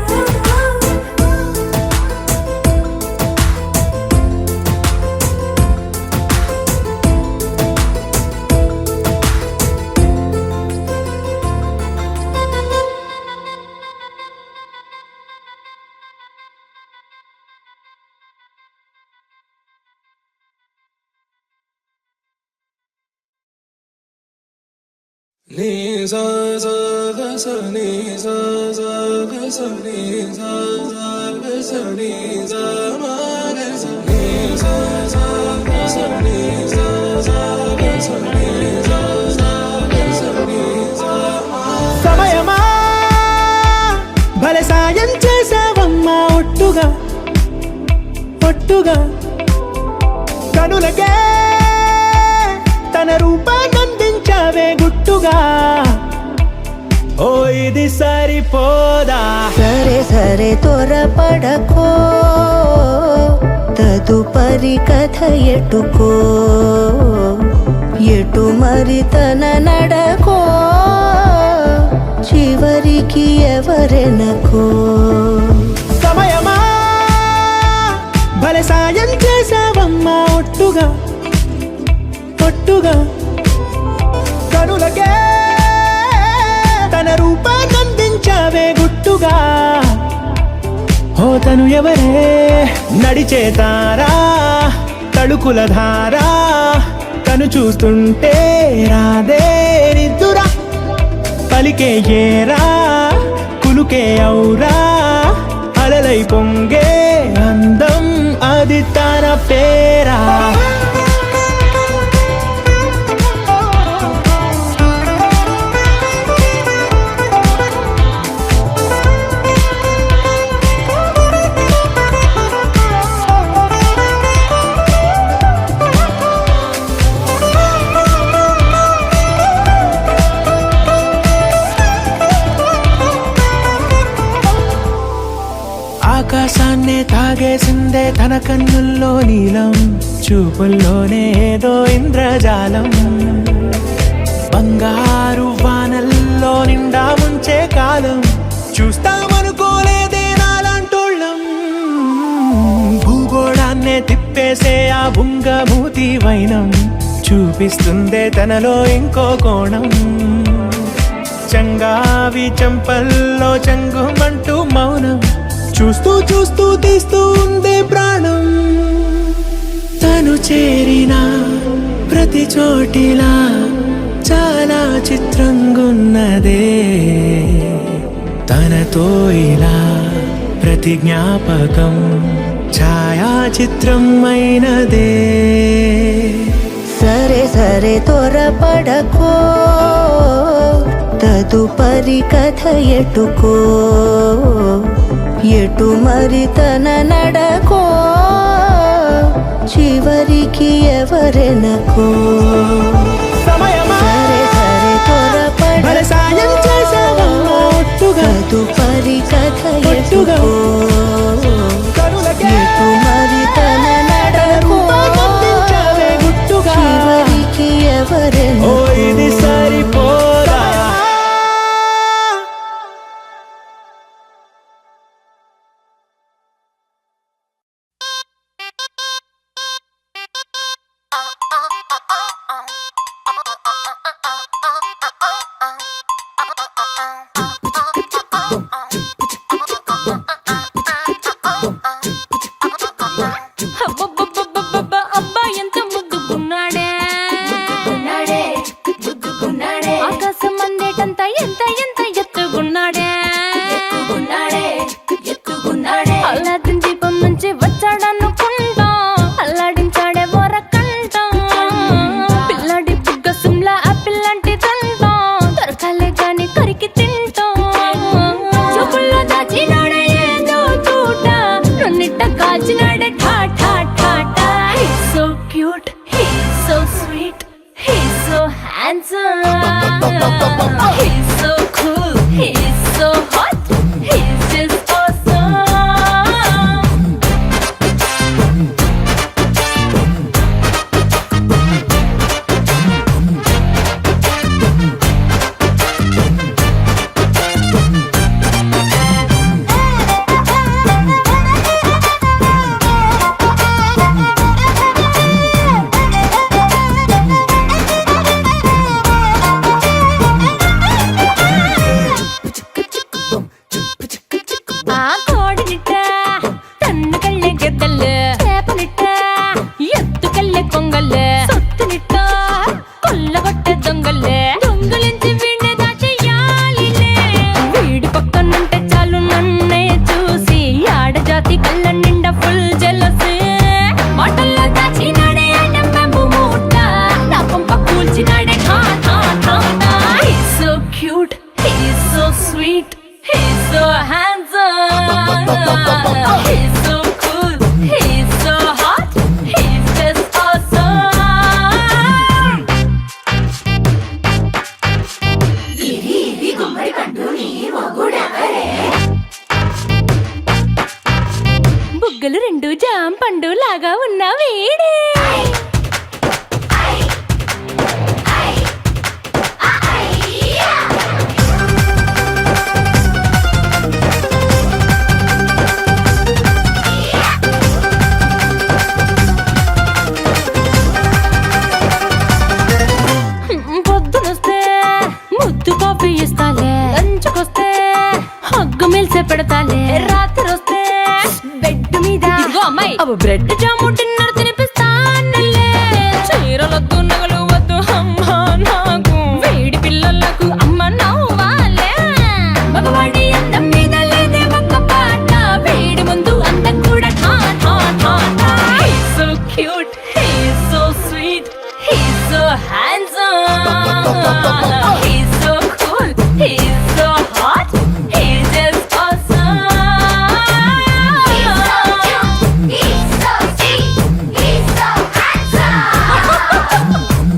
[SPEAKER 1] నీ సా సా గ స నీ సా సా గ స నీ సా సా గ స నీ సా మా గ స నీ సా సా గ స నీ సా సా గ స నీ సా సా గ స నీ సా మా
[SPEAKER 6] సమయమా భలే సాయం చేసావమ్మా ఒట్టుగా ఒట్టుగా కనులకే తన రూపాన్నందించావే గుట్టుగా ఓ ఇది సరిపోదా
[SPEAKER 7] సరే సరే త్వరపడకో
[SPEAKER 2] తదుపరి కథ ఎటుకో ఎటు మరి తన నడకో చివరికి ఎవరెనకో
[SPEAKER 6] సమయమా భలే సాయం చేసావమ్మా ఒట్టుగా ఒట్టుగా కనులకే తన రూపాన్నందించావే గుట్టుగా ఓ తను ఎవరే నడిచే తారా తడుకుల ధారా తను చూస్తుంటే రాదే నిద్దురా పలికే ఏరా కులుకే ఔరా అలలై పొంగే అందం అది తన పేరా ఆకాశాన్నే తాగేసిందే తన కన్నుల్లో నీలం చూపుల్లోనే ఏదో ఇంద్రజాలం బంగారు వానల్లో నిండా ముంచే కాలం చూస్తామనుకోలేదే నాలాంటోళ్ళం భూగోళాన్నే తిప్పేసే ఆ బుంగమూతి వైనం చూపిస్తుందే తనలో ఇంకో కోణం చంగావి చెంపల్లో చంగుమంటూ మౌనం చూస్తూ చూస్తూ తీస్తూ ఉందే ప్రాణం తను చేరిన ప్రతి చోటిలా చాలా చిత్రంగున్నదే తనతో ఇలా ప్రతి జ్ఞాపకం ఛాయాచిత్రం అయినదే
[SPEAKER 2] సరే సరే త్వరపడకో తదుపరి కథ ఎటుకో ఎటు మరి తన నడకో చివరికి ఎవరెనకో
[SPEAKER 6] సమయమా
[SPEAKER 2] సరే సరే
[SPEAKER 6] భలే సాయం చేసావమ్మా ఒట్టుగా
[SPEAKER 2] తదుపరి కథ
[SPEAKER 6] ఒట్టుగా
[SPEAKER 2] ఎటుకో
[SPEAKER 6] కనులకే
[SPEAKER 2] ఎటు మరి తన నడకో
[SPEAKER 6] రూపాన్నందించావే గుట్టుగా
[SPEAKER 2] చివరికి
[SPEAKER 6] ఓ
[SPEAKER 2] ఎవరెనకో
[SPEAKER 6] ఇది సరిపోదా
[SPEAKER 7] అబ్బబ్బబ్బబ్బబ్బ, అబ్బా ఎంత ముద్దుకున్నాడే ఆకాశం అందేటంత ఎంత ఎంత ఎత్తుకున్నాడే అల్లాదిన్ దీపం నుంచి వచ్చాడనుకుంటా అల్లాడించాడే వరకంట పిల్లాడి బుగ్గ సుమ్లా ఆపిల్ లాంటి తంట దొరకాలే గాని కరికి తింటా చూపుల్లో దాచినాడే ఏదో తూట నన్నిట్ట కాచినాడే ఠా ఠా ఠా ఠా He's so cute, he's so sweet, he's so handsome, he's so cool, he's so hot, he's just awesome. లాగా ఉన్న వీడే పొద్దునొస్తే ముద్దు కాఫీ ఇస్తాలే, లంచ్కొస్తే హగ్గు మిల్సే పెడతాలే, రాత్రి వస్తే బెడ్ మీద అమ్మాయి అవి బ్రెడ్ జాము డిన్నర్ తినిపిస్తానులే. చీరలొద్దు నగలు వద్దు అమ్మా నాకు, వేడి పిల్లలకు అమ్మ నవ్వాలే. మగవాడి అందం మీద లేదే ఒక్క పాట, వేడి ముందు అందం కూడా ఠా ఠా ఠా ఠా. He's so cute, he's so sweet, he's so handsome, he's so cool, he's so hot, he's just awesome.
[SPEAKER 2] He's so cute, he's so sweet, he's so handsome,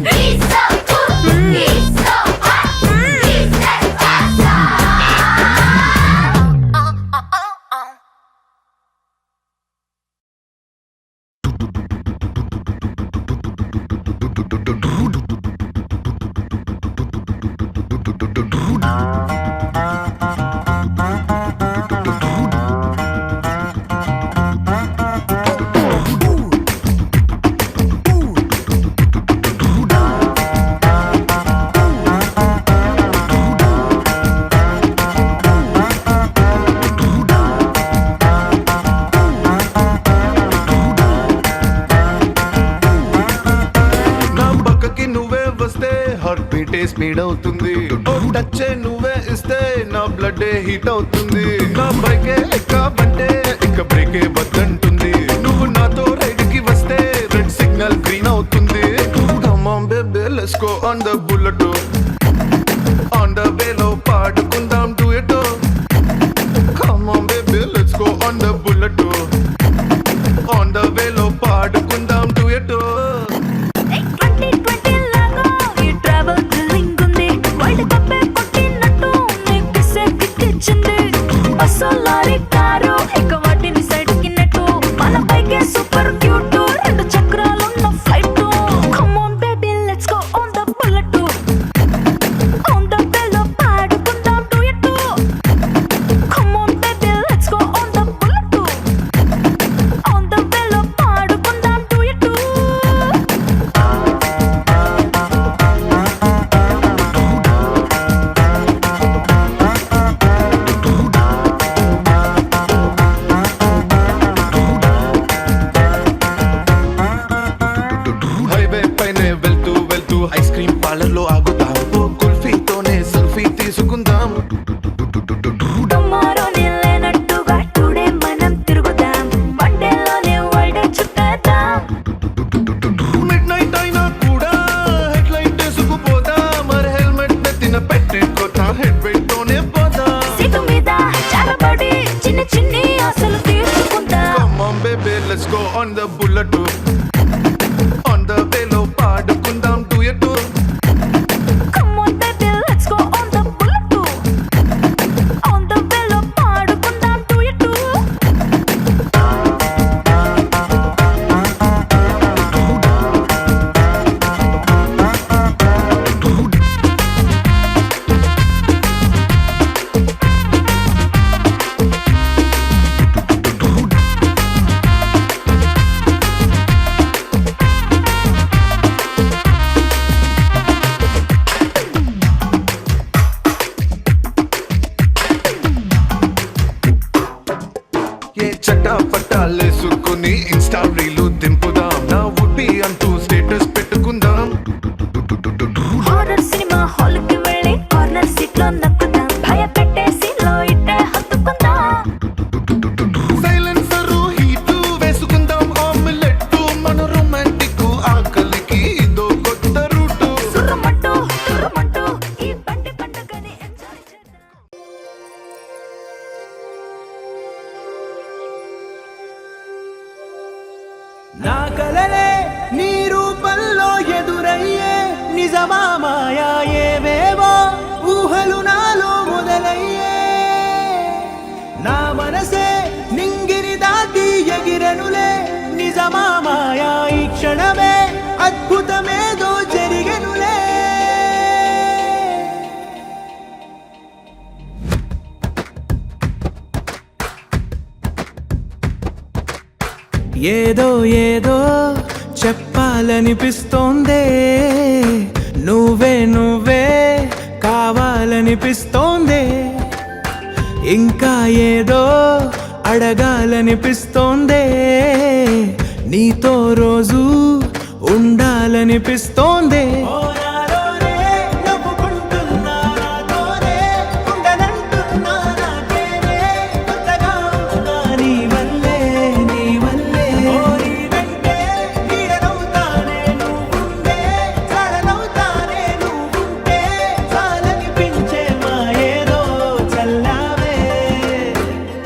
[SPEAKER 2] he's so cool, he's so hot, he's just awesome.
[SPEAKER 8] నా పక్కకి నువ్వే వస్తే heart బీటే speed అవుతుంది, ఓ touch నువ్వే ఇస్తే నా blood heat అవుతుంది. నా బైకే ఎక్కబంటే ఇక బ్రేకే వద్దంటుంది, నువ్వు నాతో రైడ్ కి వస్తే రెడ్ సిగ్నల్ గ్రీన్ అవుతుంది. Come on baby let's go on the bullet, on the way లో పాడుకుందాం duet. Come on baby let's go on the bullet, on the way లో పాడుకుందాం duet.
[SPEAKER 2] 2020 లాగా ఈ ట్రావెల్ థ్రిల్లింగ్ ఉంది, వరల్డ్ కప్ కొట్టినట్టు నీకు సెక్కిచ్చింది. బస్సు లారీ కారు ఇక వాటిని సైడ్ కిన్నట్టు, మన బైకే సూపర్ క్యూట్, రెండు చక్రాలున్న flight. Come on baby let's go on the bullet, on the way లో పాడుకుందాం duet. Come on baby let's go on the bullet, on the way లో పాడుకుందాం duet.
[SPEAKER 8] హైవే పైనే వెళ్తూ వెళ్తూ ఐస్ క్రీమ్ పార్లర్ లో ఆగుతాం, ఓ కుల్ఫీతోనే selfie తీసుకుందాం.
[SPEAKER 2] టుమారోనే లేనట్టుగా టుడే మనం తిరుగుదాం, వన్ డేలోనే వరల్డ్ చుట్టేద్దాం.
[SPEAKER 8] మిడ్ నైట్ అయినా కూడా హెడ్ లైట్ వేసుకుపోతా, మరి హెల్మెట్ నెత్తిన పెట్టుకోతా, హెడ్ వెయిట్ తోనే పోతా.
[SPEAKER 2] సీటు మీద జారబడి చిన్న చిన్ని ఆశలు తీర్చుకుందాం.
[SPEAKER 8] Come on baby let's go on the bullet, on the way లో పాడుకుందాం duet.
[SPEAKER 2] Come on baby let's go on the bullet, on the way లో పాడుకుందాం duet.
[SPEAKER 8] ఏ చట్టా పట్టాలేసుకుని ఇన్స్టా రీలు దింపుదాం, నా వుడ్బి అంటూ స్టేటస్ పెట్టుకుందాం.
[SPEAKER 2] హారర్ సినిమా హాల్ కి వెళ్ళి corner seat లో నక్కుదాం, భయపెట్టేసి లో ఇట్టే హత్తుకుందాం.
[SPEAKER 8] సైలెన్సర్ హీట్ వేసుకుందాం, ఆమ్లెట్ మన రొమాంటిక్ ఆకలికి ఇదో కొత్త రూటు.
[SPEAKER 2] సుర్రమంటూ తుర్రమంటూ ఈ బండి పండుగని ఎంజాయ్ చేద్దాం.
[SPEAKER 6] నా కలలే నీ రూపంలో ఎదురయ్యే నిజమా మాయా, ఏవేవో ఊహలు నాలో మొదలయ్యే. నా మనసే నింగిని దాటి ఎగిరనులే నిజమా అద్భుతమేదో జరిగెనులే. ఏదో ఏదో చెప్పాలనిపిస్తోందే, నువ్వే కావాలనిపిస్తోందే, ఇంకా ఏదో అడగాలనిపిస్తోందే, నీతో రోజు ఉండాలనిపిస్తోందే.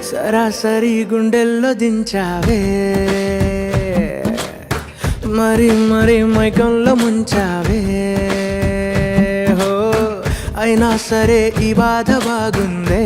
[SPEAKER 6] సరాసరి గుండెల్లో దించావే, మరి మైకంలో ముంచావే. హో అయినా సరే ఈ బాధ బాగుందే.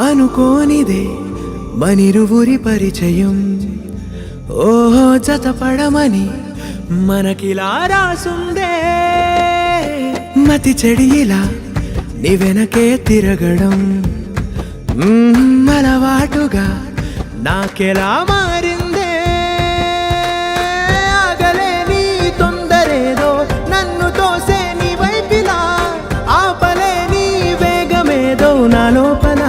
[SPEAKER 6] అనుకోనిదే మనిరువురి పరిచయం, ఓహో జతపడమని మనకిలా రాసుందే. మతి చెడి ఇలా నీ వెనకే తిరగడం అలవాటుగా నాకెలా మారిందే. ఆగలేని తొందరేదో నన్ను తోసే నీ వైపిలా, ఆపలేని వేగమేదో నా లోపల.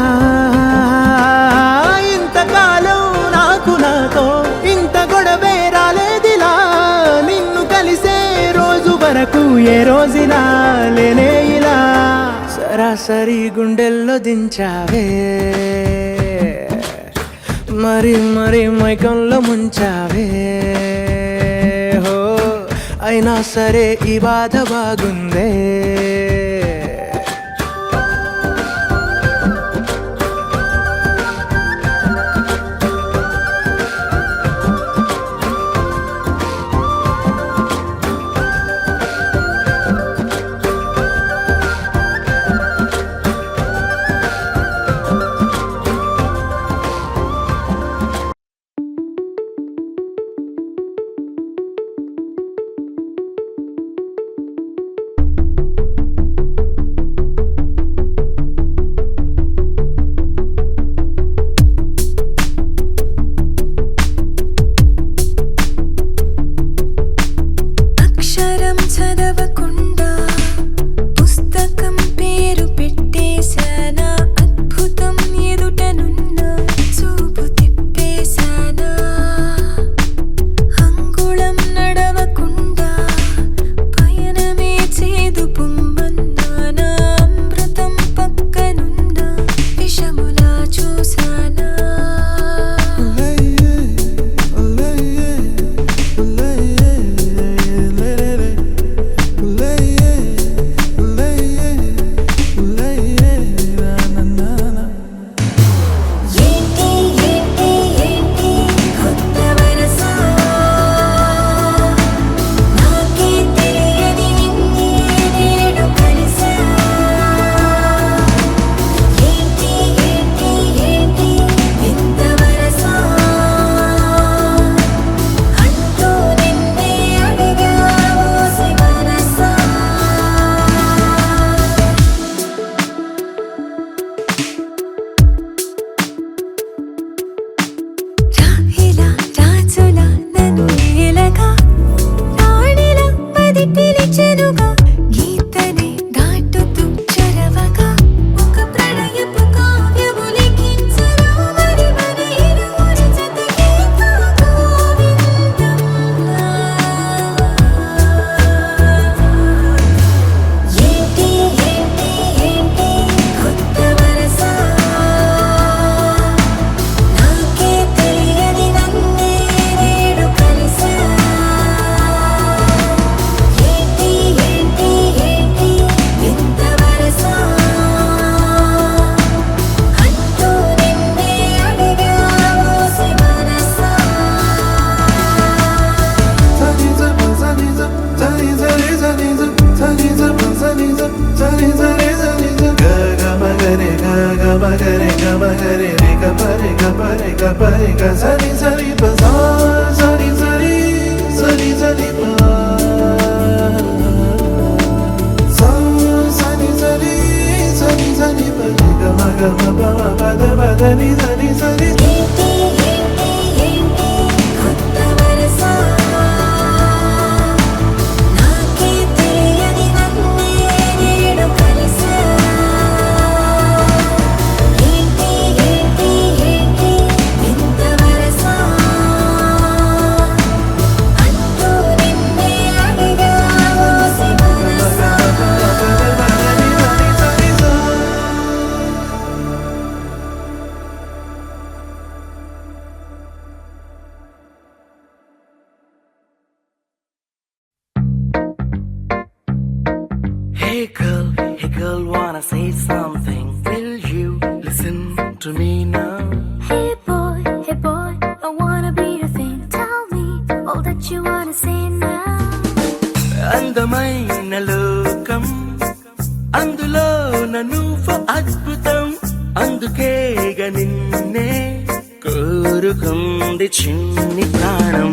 [SPEAKER 6] ఇంతకాలం నాకు నాతో ఇంత గొడవే రాలేదిలా, నిన్ను కలిసే రోజు వరకు ఏ రోజులా లేనే ఇలా. సరాసరి గుండెల్లో దించావే, మరి మైకంలో ముంచావే. హో అయినా సరే ఈ బాధ బాగుందే.
[SPEAKER 1] పరి గ సరి సరి ప సా సరి సరి సరి సరి ప సా సరి సరి సరి సరి పరి గ మ గ మ ప మ పద పద ని సరి సరి
[SPEAKER 2] ఏంటి ఏంటి ఏంటి కొత్త వరస నాకే తెలియని నన్నే నేను కలిసా ఏంటి ఏంటి ఏంటి ఇంత వరస అంటూ నిన్నే అడిగా OC Manasa
[SPEAKER 6] Hey girl, wanna say something? Will you listen to me now?
[SPEAKER 2] Hey boy, I wanna be your thing. Tell me all that you wanna say now.
[SPEAKER 6] అందమైన లోకం అందులో నువ్వు అద్భుతం అందుకేగ నిన్నే కోరుకుంది చిన్ని ప్రాణం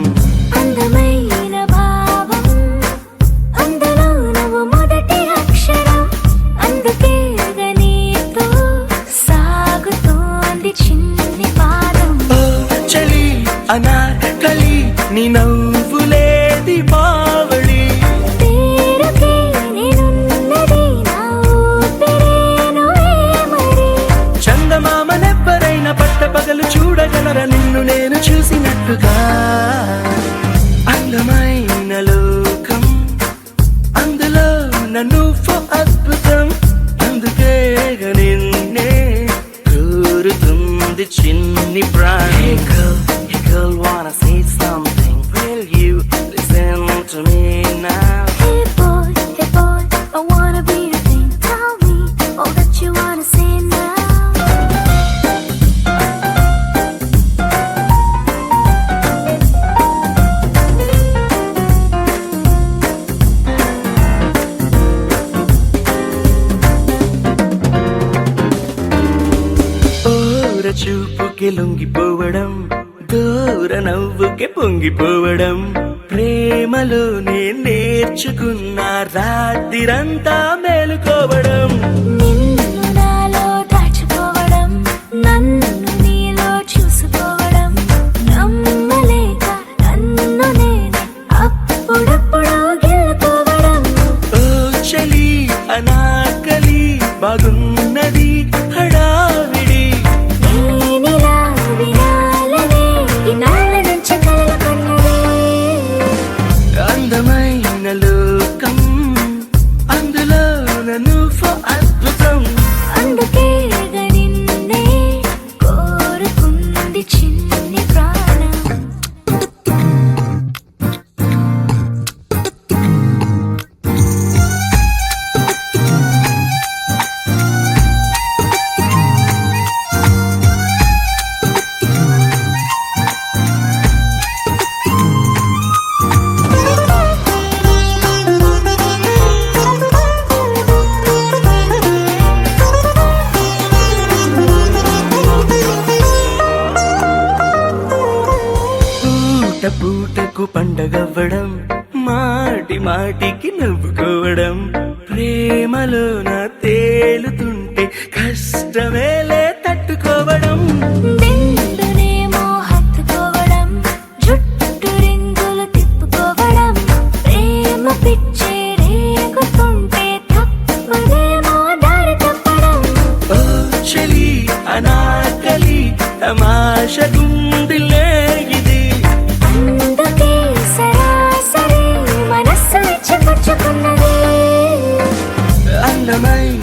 [SPEAKER 2] అందమైన భావం అందులో నువ్వు మొదటి అక్షరం అందుకే నీతో సాగుతోంది చిన్ని పాదం
[SPEAKER 6] ఓ చలి అనార్కలి నీ నవ్వులేది బావళి
[SPEAKER 2] పేరుకే నేనున్నది నా ఊపిరేను మరి
[SPEAKER 6] చందమామనెవ్వరైనా పట్టపగలు చూడగలరా నిన్ను నేను చూసినట్టుగా అందమైన లోకం అందులో నువ్వు అద్భుతం అందుకే నిన్నే కోరుతుంది చిన్ని ప్రాణం Hey girl, wanna say something? Will you listen to me now?
[SPEAKER 2] Hey boy, I wanna be your thing. Tell me all that you wanna say now.
[SPEAKER 6] ఓర చూపుకి లొంగిపోవడం దూర నవ్వుకి పొంగిపోవడం ప్రేమలోనే నేర్చుకున్న రాత్రిరంతా మేలుకోవడం
[SPEAKER 2] నిన్ను నాలో దాచుకోవడం నన్ను నీలో చూసుకోవడం నమ్మలేక నన్ను నేనే అప్పుడప్పుడు గెలుకోవడం
[SPEAKER 6] ఓ చలి అనాకలి బాగున్నది హడావిడి
[SPEAKER 2] నేనిలా వినాలనే ఇన్నాళ్ళ నుంచి కలలు కన్నదే
[SPEAKER 6] అందమైన లోకం అందులో నువ్వు అద్భుతం
[SPEAKER 2] అందుకే నిన్నే కోరుకుంది చిన్ని ప్రాణం
[SPEAKER 6] పూట పూటకు పండగవ్వడం మాటి మాటికి నవ్వుకోవడం ప్రేమలోన తేలుతుంటే కష్టమేలే తట్టుకోవడం
[SPEAKER 2] నిండునేమో హత్తుకోవడం జుట్టు రింగులు తిప్పుకోవడం ప్రేమ పిచ్చి రేగుతుంటే తప్పదేమో దారి తప్పడం
[SPEAKER 6] ఓ చలి అనాకలి తమాష గుండిలే ఇది
[SPEAKER 2] అందుకే సరాసరి మనస్సు ఇచ్చి పుచ్చుకున్నది
[SPEAKER 6] అందమైన